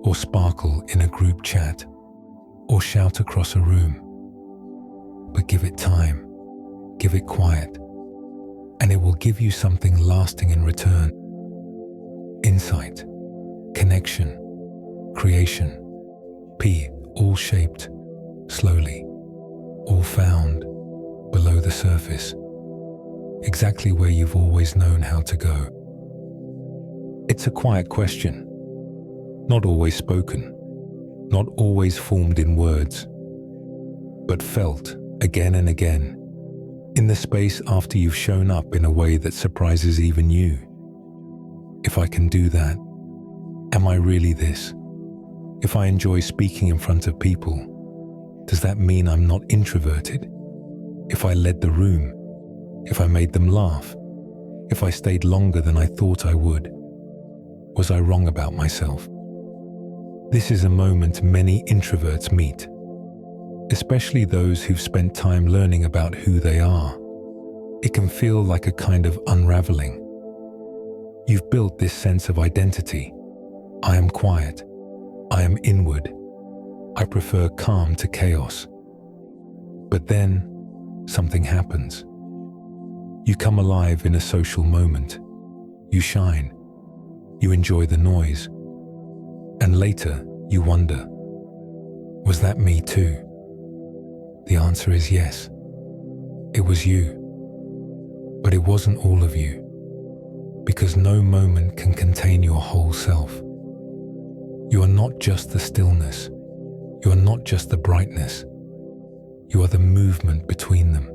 or sparkle in a group chat, or shout across a room. But give it time, give it quiet, and it will give you something lasting in return. Insight, connection, creation, all shaped, slowly, all found below the surface, exactly where you've always known how to go. It's a quiet question, not always spoken, not always formed in words, but felt again and again, in the space after you've shown up in a way that surprises even you. If I can do that, am I really this? If I enjoy speaking in front of people, does that mean I'm not introverted? If I led the room, if I made them laugh, if I stayed longer than I thought I would, was I wrong about myself? This is a moment many introverts meet, especially those who've spent time learning about who they are. It can feel like a kind of unraveling. You've built this sense of identity. I am quiet. I am inward. I prefer calm to chaos. But then, something happens. You come alive in a social moment. You shine. You enjoy the noise. And later, you wonder, was that me too? The answer is yes. It was you. But it wasn't all of you. Because no moment can contain your whole self. You are not just the stillness. You are not just the brightness. You are the movement between them.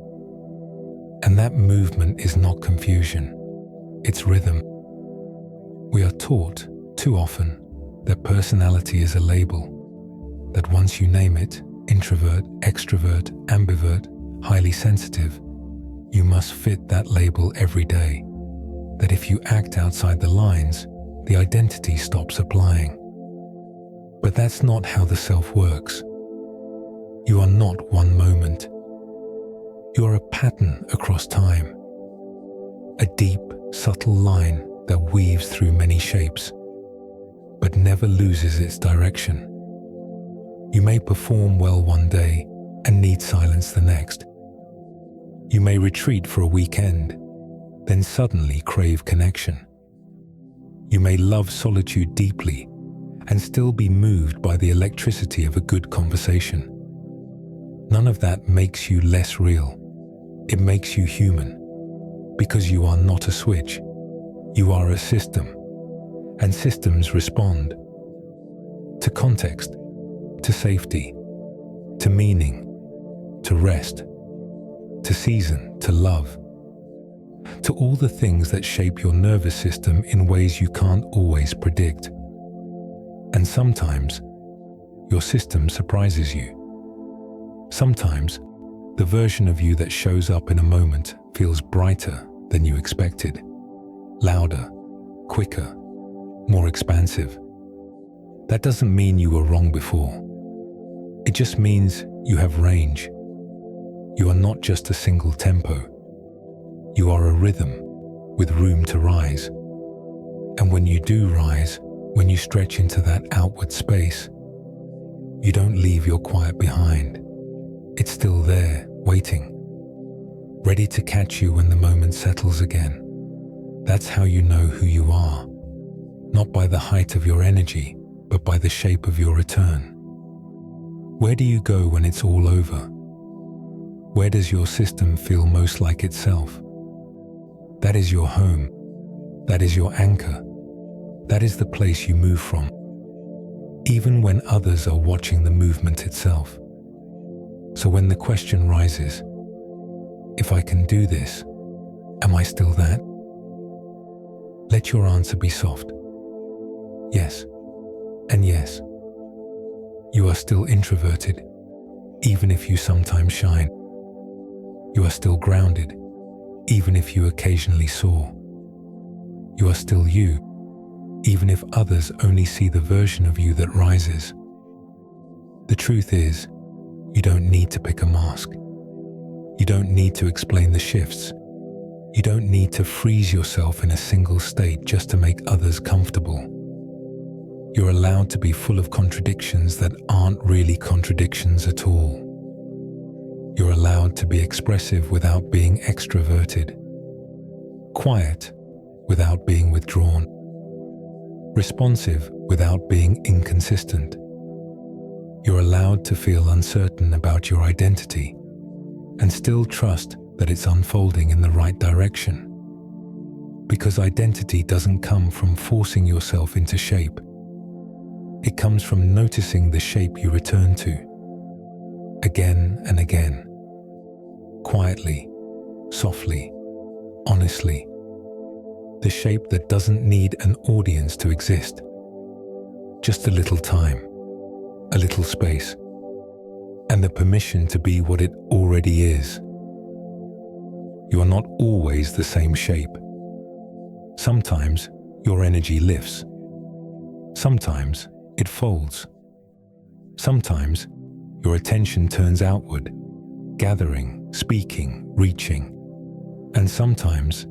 And that movement is not confusion. It's rhythm. We are taught, too often, that personality is a label, that once you name it, introvert, extrovert, ambivert, highly sensitive, you must fit that label every day, that if you act outside the lines, the identity stops applying. But that's not how the self works. You are not one moment. You are a pattern across time, a deep, subtle line that weaves through many shapes, but never loses its direction. You may perform well one day and need silence the next. You may retreat for a weekend, then suddenly crave connection. You may love solitude deeply and still be moved by the electricity of a good conversation. None of that makes you less real. It makes you human, because you are not a switch. You are a system, and systems respond to context, to safety, to meaning, to rest, to season, to love, to all the things that shape your nervous system in ways you can't always predict. And sometimes, your system surprises you. Sometimes, the version of you that shows up in a moment feels brighter than you expected, louder, quicker, more expansive. That doesn't mean you were wrong before. It just means you have range. You are not just a single tempo. You are a rhythm with room to rise. And when you do rise, when you stretch into that outward space, you don't leave your quiet behind. It's still there, waiting, ready to catch you when the moment settles again. That's how you know who you are, not by the height of your energy, but by the shape of your return. Where do you go when it's all over? Where does your system feel most like itself? That is your home. That is your anchor. That is the place you move from, even when others are watching the movement itself. So when the question rises, if I can do this, am I still that? Let your answer be soft. Yes, and yes. You are still introverted, even if you sometimes shine. You are still grounded, even if you occasionally soar. You are still you, even if others only see the version of you that rises. The truth is, you don't need to pick a mask. You don't need to explain the shifts. You don't need to freeze yourself in a single state just to make others comfortable. You're allowed to be full of contradictions that aren't really contradictions at all. You're allowed to be expressive without being extroverted, quiet without being withdrawn, responsive without being inconsistent. You're allowed to feel uncertain about your identity and still trust that it's unfolding in the right direction. Because identity doesn't come from forcing yourself into shape. It comes from noticing the shape you return to, again and again, quietly, softly, honestly. The shape that doesn't need an audience to exist. Just a little time, a little space, and the permission to be what it already is. You are not always the same shape. Sometimes your energy lifts. Sometimes it folds. Sometimes your attention turns outward, gathering, speaking, reaching. And sometimes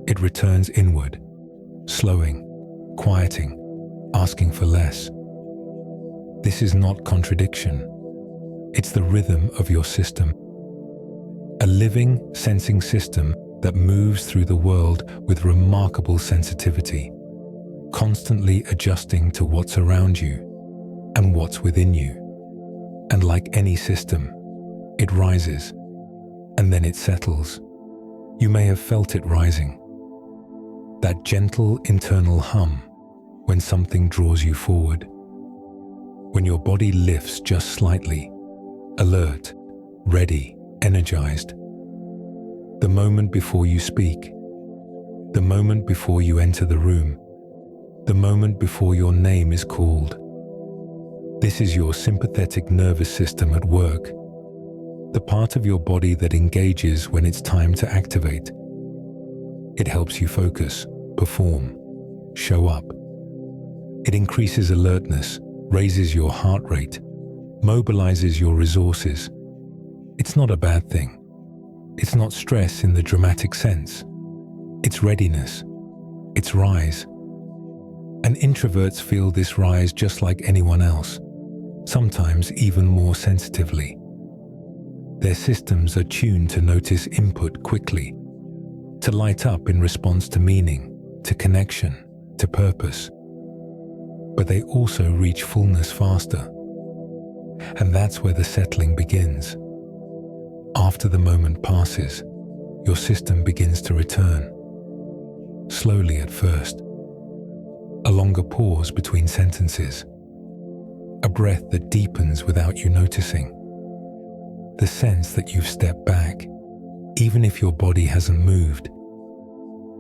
it returns inward, slowing, quieting, asking for less. This is not contradiction. It's the rhythm of your system. A living, sensing system that moves through the world with remarkable sensitivity, constantly adjusting to what's around you and what's within you. And like any system, it rises and then it settles. You may have felt it rising. That gentle internal hum when something draws you forward. When your body lifts just slightly, alert, ready, energized. The moment before you speak. The moment before you enter the room. The moment before your name is called. This is your sympathetic nervous system at work. The part of your body that engages when it's time to activate. It helps you focus, perform, show up. It increases alertness, raises your heart rate, mobilizes your resources. It's not a bad thing. It's not stress in the dramatic sense. It's readiness. It's rise. And introverts feel this rise just like anyone else, sometimes even more sensitively. Their systems are tuned to notice input quickly, to light up in response to meaning, to connection, to purpose. But they also reach fullness faster. And that's where the settling begins. After the moment passes, your system begins to return. Slowly at first. A longer pause between sentences. A breath that deepens without you noticing. The sense that you've stepped back, even if your body hasn't moved.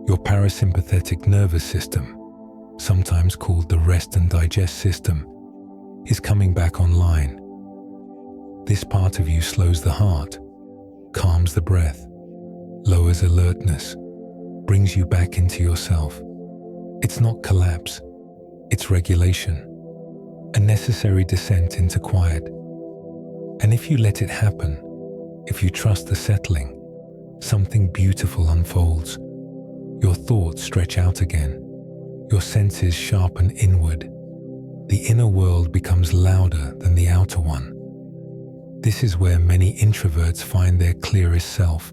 Your parasympathetic nervous system, sometimes called the rest and digest system, is coming back online. This part of you slows the heart, calms the breath, lowers alertness, brings you back into yourself. It's not collapse, it's regulation, a necessary descent into quiet. And if you let it happen, if you trust the settling, something beautiful unfolds. Your thoughts stretch out again, your senses sharpen inward. The inner world becomes louder than the outer one. This is where many introverts find their clearest self,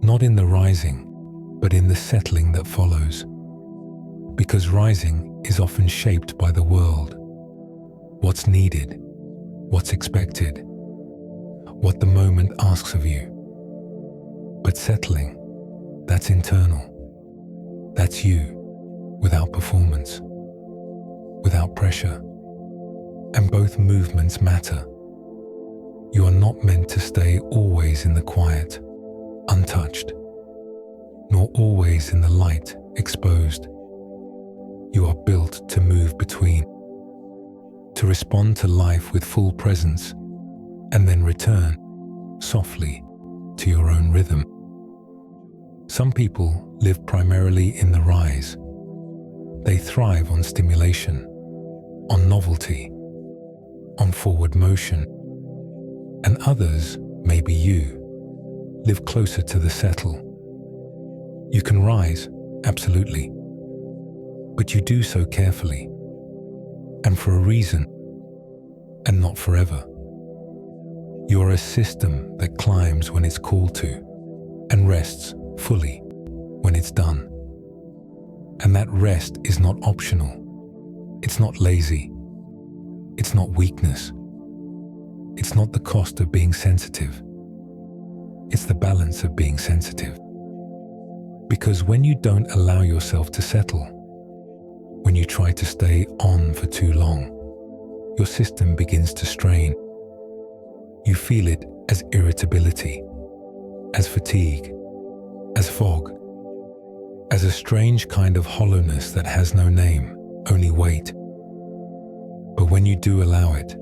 not in the rising, but in the settling that follows. Because rising is often shaped by the world. What's needed, what's expected, what the moment asks of you. But settling, that's internal. That's you, without performance, without pressure. And both movements matter. You are not meant to stay always in the quiet, untouched, nor always in the light, exposed. You are built to move between, to respond to life with full presence, and then return, softly, to your own rhythm. Some people live primarily in the rise. They thrive on stimulation, on novelty, on forward motion. And others, maybe you, live closer to the settle. You can rise, absolutely, but you do so carefully, and for a reason, and not forever. You are a system that climbs when it's called to, and rests fully when it's done. And that rest is not optional. It's not lazy. It's not weakness. It's not the cost of being sensitive. It's the balance of being sensitive. Because when you don't allow yourself to settle, when you try to stay on for too long, your system begins to strain. You feel it as irritability, as fatigue, as fog, as a strange kind of hollowness that has no name, only weight. But when you do allow it,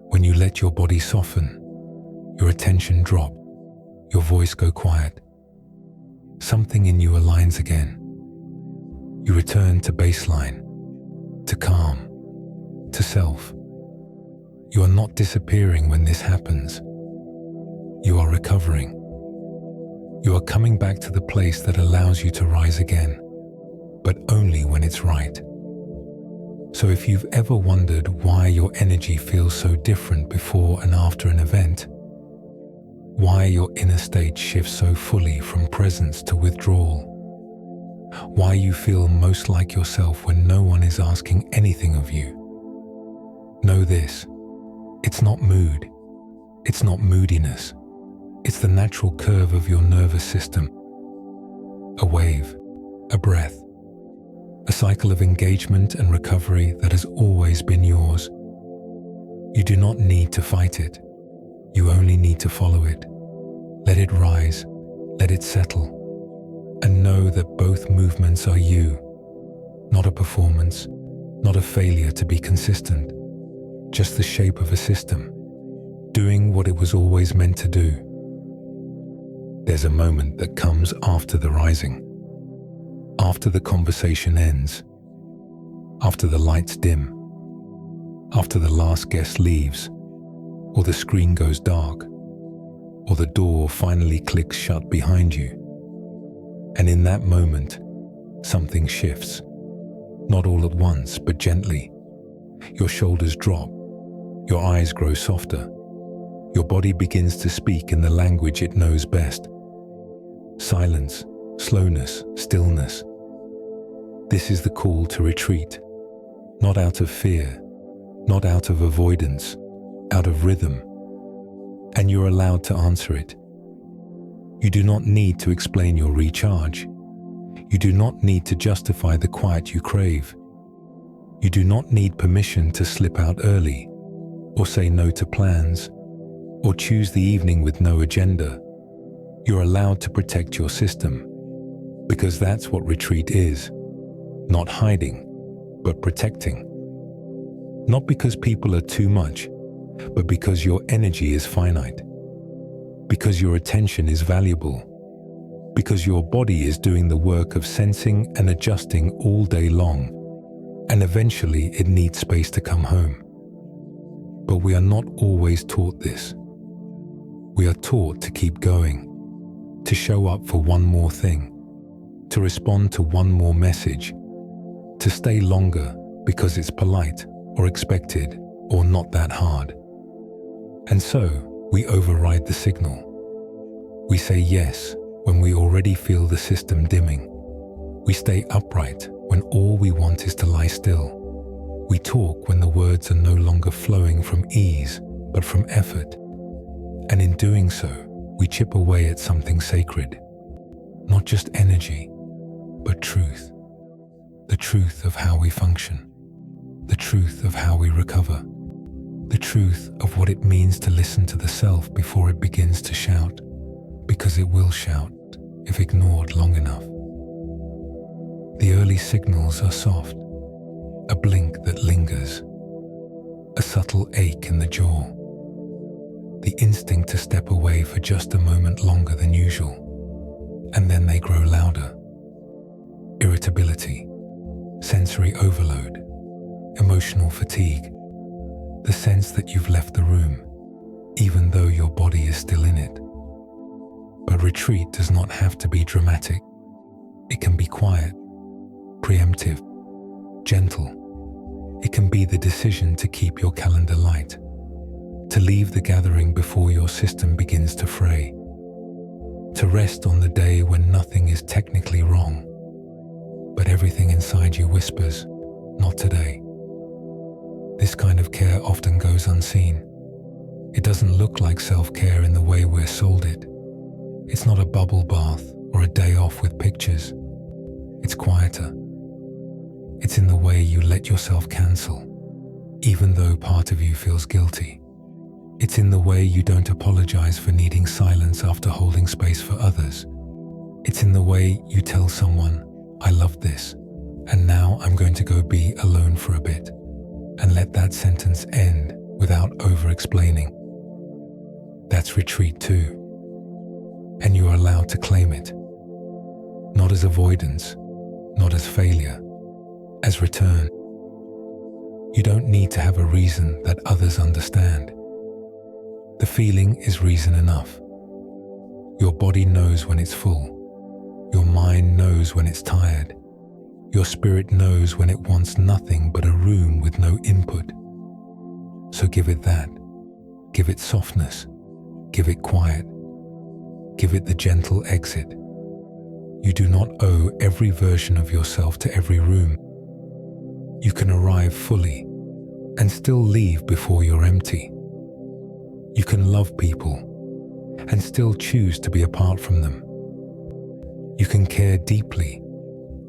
when you let your body soften, your attention drop, your voice go quiet, something in you aligns again. You return to baseline, to calm, to self. You are not disappearing when this happens. You are recovering. You are coming back to the place that allows you to rise again, but only when it's right. So if you've ever wondered why your energy feels so different before and after an event, why your inner state shifts so fully from presence to withdrawal, why you feel most like yourself when no one is asking anything of you, know this: it's not mood, it's not moodiness, it's the natural curve of your nervous system. A wave, a breath, a cycle of engagement and recovery that has always been yours. You do not need to fight it. You only need to follow it. Let it rise, let it settle, and know that both movements are you, not a performance, not a failure to be consistent, just the shape of a system, doing what it was always meant to do. There's a moment that comes after the rising, after the conversation ends, after the lights dim, after the last guest leaves, or the screen goes dark, or the door finally clicks shut behind you. And in that moment, something shifts, not all at once, but gently. Your shoulders drop, your eyes grow softer, your body begins to speak in the language it knows best. Silence, slowness, stillness. This is the call to retreat, not out of fear, not out of avoidance, out of rhythm. And you're allowed to answer it. You do not need to explain your recharge. You do not need to justify the quiet you crave. You do not need permission to slip out early, or say no to plans, or choose the evening with no agenda. You're allowed to protect your system, because that's what retreat is. Not hiding, but protecting. Not because people are too much, but because your energy is finite. Because your attention is valuable. Because your body is doing the work of sensing and adjusting all day long, and eventually it needs space to come home. But we are not always taught this. We are taught to keep going, to show up for one more thing, to respond to one more message, to stay longer because it's polite or expected or not that hard. And so we override the signal. We say yes when we already feel the system dimming. We stay upright when all we want is to lie still. We talk when the words are no longer flowing from ease, but from effort. And in doing so, we chip away at something sacred, not just energy, but truth. The truth of how we function, the truth of how we recover, the truth of what it means to listen to the self before it begins to shout, because it will shout if ignored long enough. The early signals are soft, a blink that lingers, a subtle ache in the jaw, the instinct to step away for just a moment longer than usual, and then they grow louder. Irritability, sensory overload, emotional fatigue, the sense that you've left the room, even though your body is still in it. But retreat does not have to be dramatic. It can be quiet, preemptive, gentle. It can be the decision to keep your calendar light, to leave the gathering before your system begins to fray, to rest on the day when nothing is technically wrong, but everything inside you whispers, "Not today." This kind of care often goes unseen. It doesn't look like self-care in the way we're sold it. It's not a bubble bath or a day off with pictures. It's quieter. It's in the way you let yourself cancel, even though part of you feels guilty. It's in the way you don't apologize for needing silence after holding space for others. It's in the way you tell someone, "I love this, and now I'm going to go be alone for a bit," and let that sentence end without over-explaining. That's retreat too, and you are allowed to claim it. Not as avoidance, not as failure, as return. You don't need to have a reason that others understand. The feeling is reason enough. Your body knows when it's full. Your mind knows when it's tired. Your spirit knows when it wants nothing but a room with no input. So give it that. Give it softness. Give it quiet. Give it the gentle exit. You do not owe every version of yourself to every room. You can arrive fully and still leave before you're empty. You can love people and still choose to be apart from them. You can care deeply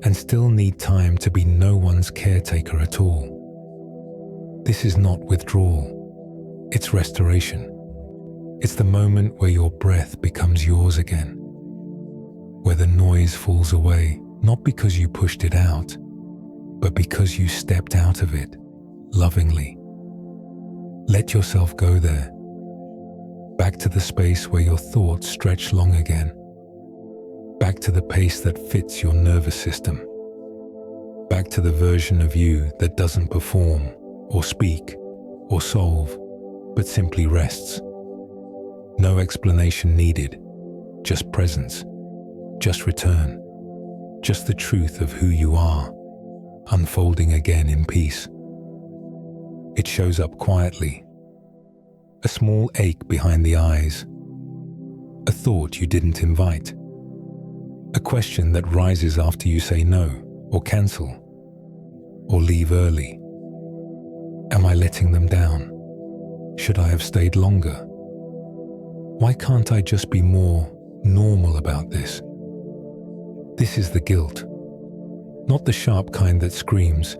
and still need time to be no one's caretaker at all. This is not withdrawal, it's restoration. It's the moment where your breath becomes yours again, where the noise falls away, not because you pushed it out, but because you stepped out of it, lovingly. Let yourself go there, back to the space where your thoughts stretch long again, back to the pace that fits your nervous system, back to the version of you that doesn't perform or speak or solve, but simply rests. No explanation needed, just presence, just return, just the truth of who you are, unfolding again in peace. It shows up quietly, a small ache behind the eyes, a thought you didn't invite, a question that rises after you say no or cancel or leave early. Am I letting them down? Should I have stayed longer? Why can't I just be more normal about this? This is the guilt, not the sharp kind that screams,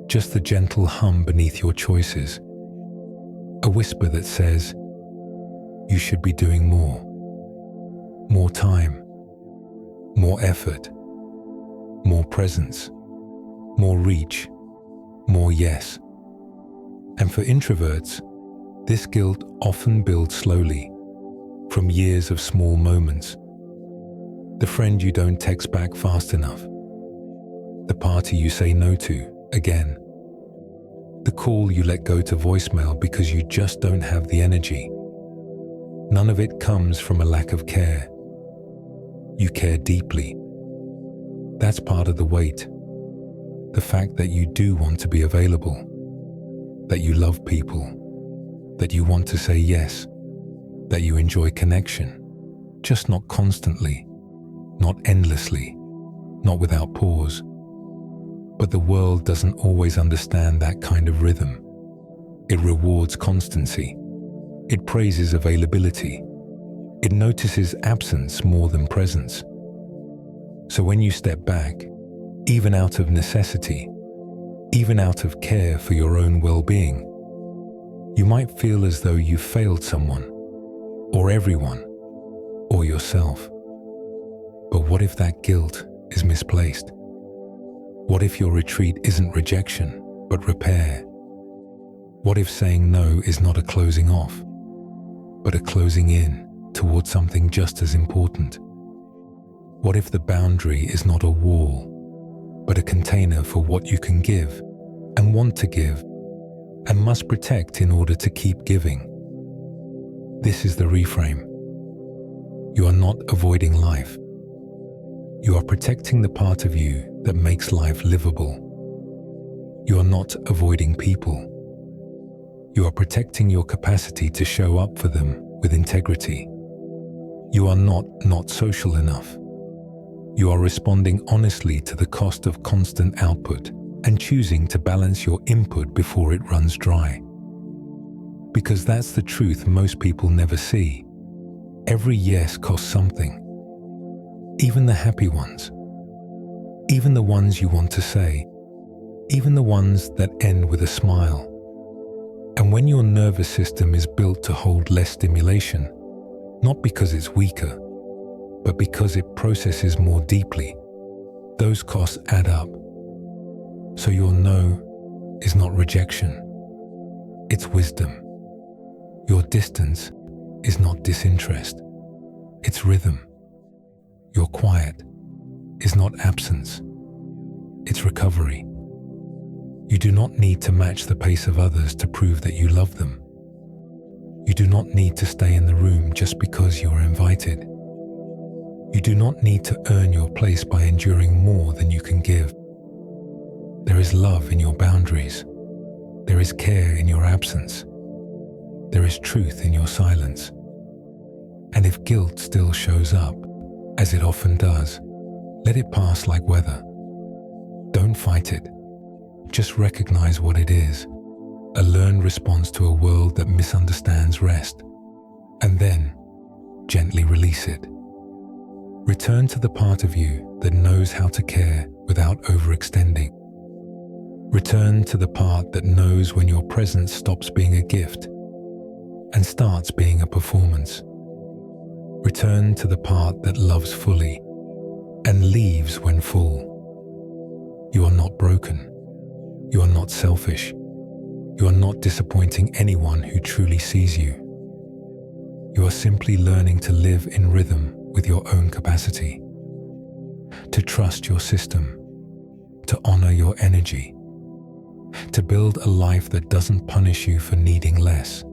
just the gentle hum beneath your choices. A whisper that says, you should be doing more time, more effort, more presence, more reach, more yes. And for introverts, this guilt often builds slowly, from years of small moments. The friend you don't text back fast enough, the party you say no to again, the call you let go to voicemail because you just don't have the energy. None of it comes from a lack of care. You care deeply. That's part of the weight. The fact that you do want to be available, that you love people, that you want to say yes, that you enjoy connection, just not constantly, not endlessly, not without pause. But the world doesn't always understand that kind of rhythm. It rewards constancy. It praises availability. It notices absence more than presence. So when you step back, even out of necessity, even out of care for your own well-being, you might feel as though you failed someone, or everyone, or yourself. But what if that guilt is misplaced? What if your retreat isn't rejection, but repair? What if saying no is not a closing off, but a closing in towards something just as important? What if the boundary is not a wall, but a container for what you can give and want to give and must protect in order to keep giving? This is the reframe. You are not avoiding life. You are protecting the part of you that makes life livable. You are not avoiding people. You are protecting your capacity to show up for them with integrity. You are not social enough. You are responding honestly to the cost of constant output and choosing to balance your input before it runs dry. Because that's the truth most people never see. Every yes costs something. Even the happy ones. Even the ones you want to say. Even the ones that end with a smile. And when your nervous system is built to hold less stimulation, not because it's weaker, but because it processes more deeply, those costs add up. So your no is not rejection, it's wisdom. Your distance is not disinterest, it's rhythm. Your quiet is not absence, it's recovery. You do not need to match the pace of others to prove that you love them. You do not need to stay in the room just because you are invited. You do not need to earn your place by enduring more than you can give. There is love in your boundaries. There is care in your absence. There is truth in your silence. And if guilt still shows up, as it often does, let it pass like weather. Don't fight it. Just recognize what it is, a learned response to a world that misunderstands rest, and then gently release it. Return to the part of you that knows how to care without overextending. Return to the part that knows when your presence stops being a gift and starts being a performance. Return to the part that loves fully and leaves when full. You are not broken. You are not selfish. You are not disappointing anyone who truly sees you. You are simply learning to live in rhythm with your own capacity, to trust your system, to honor your energy, to build a life that doesn't punish you for needing less.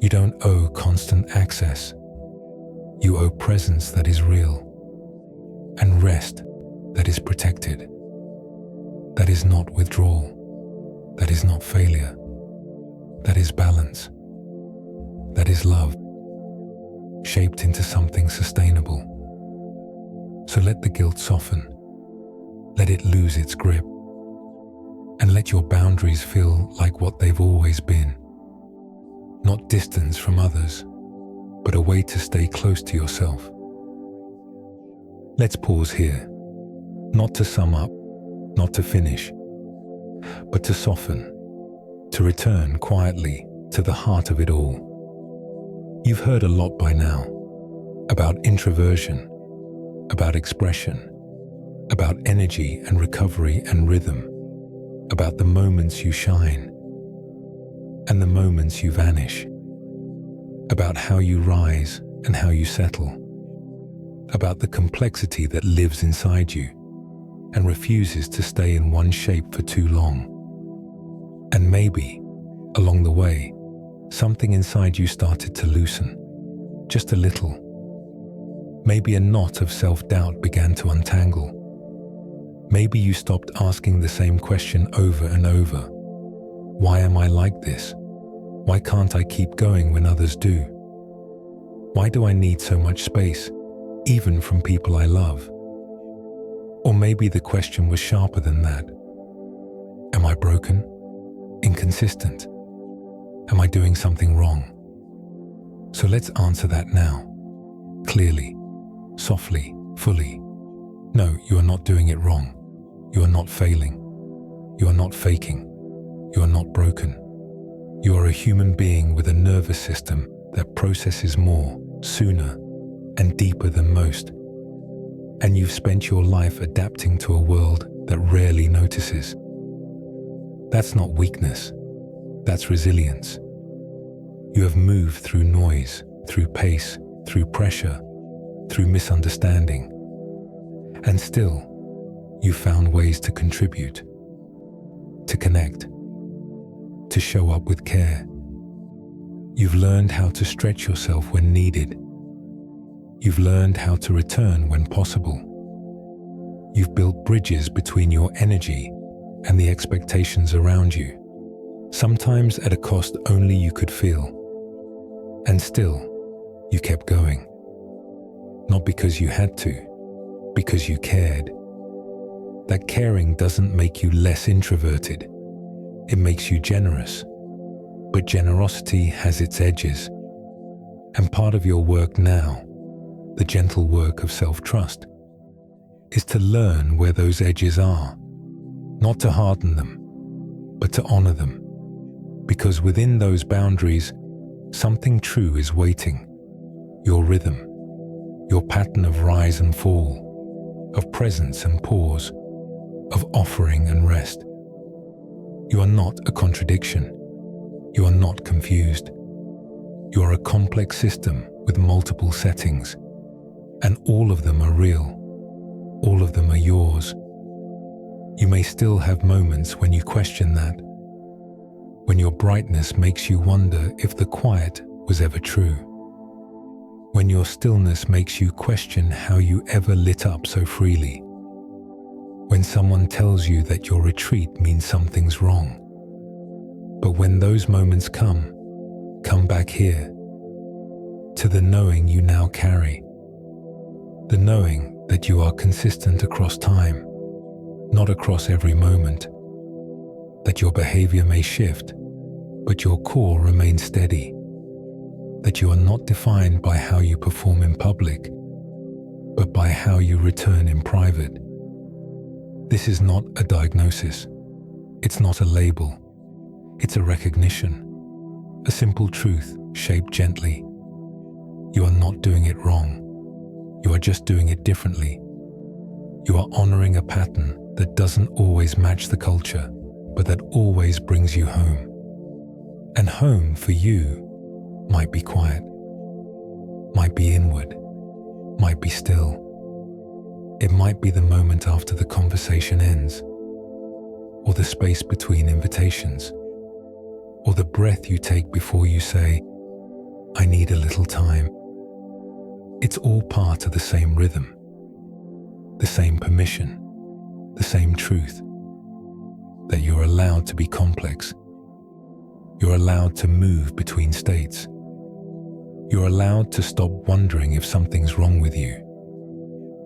You don't owe constant access. You owe presence that is real and rest that is protected. That is not withdrawal. That is not failure. That is balance. That is love, shaped into something sustainable. So let the guilt soften. Let it lose its grip. And let your boundaries feel like what they've always been. Not distance from others, but a way to stay close to yourself. Let's pause here, not to sum up, not to finish, but to soften, to return quietly to the heart of it all. You've heard a lot by now about introversion, about expression, about energy and recovery and rhythm, about the moments you shine and the moments you vanish, about how you rise and how you settle, about the complexity that lives inside you and refuses to stay in one shape for too long. And maybe, along the way, something inside you started to loosen, just a little. Maybe a knot of self-doubt began to untangle. Maybe you stopped asking the same question over and over. Why am I like this? Why can't I keep going when others do? Why do I need so much space, even from people I love? Or maybe the question was sharper than that. Am I broken? Inconsistent? Am I doing something wrong? So let's answer that now. Clearly, softly, fully. No, you are not doing it wrong. You are not failing. You are not faking. You are not broken. You are a human being with a nervous system that processes more, sooner, and deeper than most. And you've spent your life adapting to a world that rarely notices. That's not weakness. That's resilience. You have moved through noise, through pace, through pressure, through misunderstanding. And still, you found ways to contribute, to connect, to show up with care. You've learned how to stretch yourself when needed. You've learned how to return when possible. You've built bridges between your energy and the expectations around you, sometimes at a cost only you could feel. And still, you kept going. Not because you had to, because you cared. That caring doesn't make you less introverted. It makes you generous. But generosity has its edges. And part of your work now, the gentle work of self-trust, is to learn where those edges are, not to harden them, but to honor them. Because within those boundaries, something true is waiting. Your rhythm, your pattern of rise and fall, of presence and pause, of offering and rest. You are not a contradiction. You are not confused. You are a complex system with multiple settings, and all of them are real. All of them are yours. You may still have moments when you question that, when your brightness makes you wonder if the quiet was ever true, when your stillness makes you question how you ever lit up so freely, when someone tells you that your retreat means something's wrong. But when those moments come back here, to the knowing you now carry, the knowing that you are consistent across time, not across every moment, that your behavior may shift, but your core remains steady, that you are not defined by how you perform in public, but by how you return in private. This is not a diagnosis. It's not a label. It's a recognition, a simple truth shaped gently. You are not doing it wrong. You are just doing it differently. You are honoring a pattern that doesn't always match the culture, but that always brings you home. And home for you might be quiet, might be inward, might be still. It might be the moment after the conversation ends, or the space between invitations, or the breath you take before you say, I need a little time. It's all part of the same rhythm, the same permission, the same truth, that you're allowed to be complex. You're allowed to move between states. You're allowed to stop wondering if something's wrong with you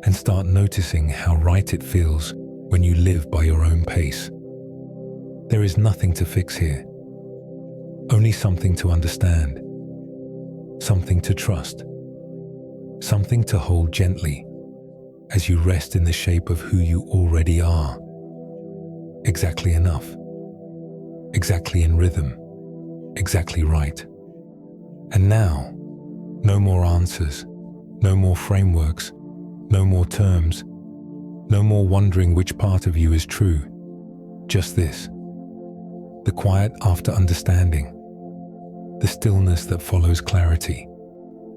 and start noticing how right it feels when you live by your own pace. There is nothing to fix here, only something to understand, something to trust, something to hold gently as you rest in the shape of who you already are. Exactly enough, exactly in rhythm, exactly right. And now, no more answers, no more frameworks, no more terms, no more wondering which part of you is true. Just this, the quiet after understanding, the stillness that follows clarity,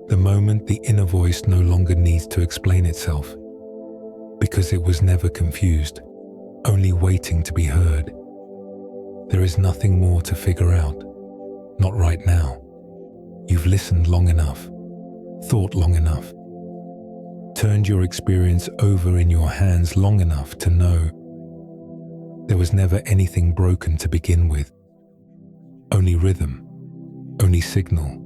the moment the inner voice no longer needs to explain itself, because it was never confused, only waiting to be heard. There is nothing more to figure out, not right now. You've listened long enough, thought long enough, turned your experience over in your hands long enough to know there was never anything broken to begin with. Only rhythm, only signal,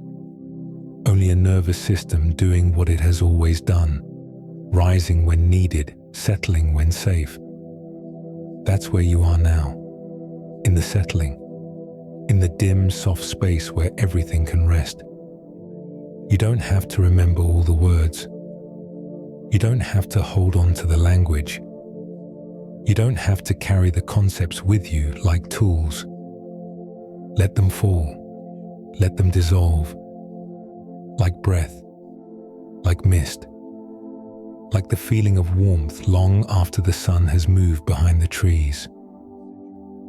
only a nervous system doing what it has always done, rising when needed, settling when safe. That's where you are now, in the settling, in the dim, soft space where everything can rest. You don't have to remember all the words. You don't have to hold on to the language. You don't have to carry the concepts with you like tools. Let them fall. Let them dissolve. Like breath. Like mist. Like the feeling of warmth long after the sun has moved behind the trees.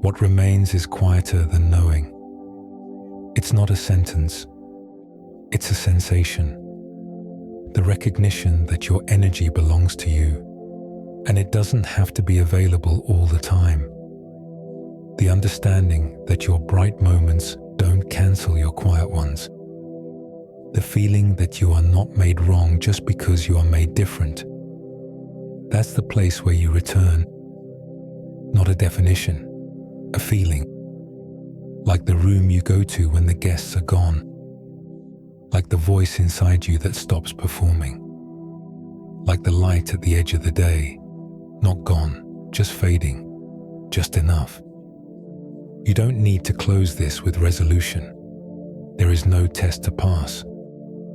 What remains is quieter than knowing. It's not a sentence. It's a sensation. The recognition that your energy belongs to you, and it doesn't have to be available all the time. The understanding that your bright moments don't cancel your quiet ones. The feeling that you are not made wrong just because you are made different. That's the place where you return. Not a definition, a feeling. Like the room you go to when the guests are gone. Like the voice inside you that stops performing. Like the light at the edge of the day. Not gone, just fading, just enough. You don't need to close this with resolution. There is no test to pass,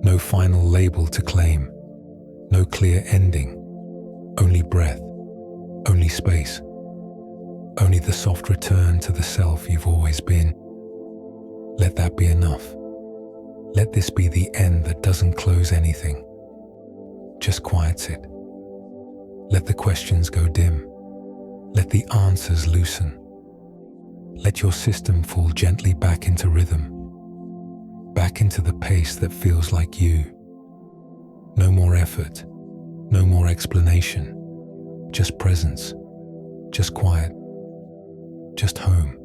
no final label to claim, no clear ending, only breath, only space, only the soft return to the self you've always been. Let that be enough. Let this be the end that doesn't close anything, just quiets it. Let the questions go dim. Let the answers loosen. Let your system fall gently back into rhythm, back into the pace that feels like you. No more effort, no more explanation, just presence, just quiet, just home.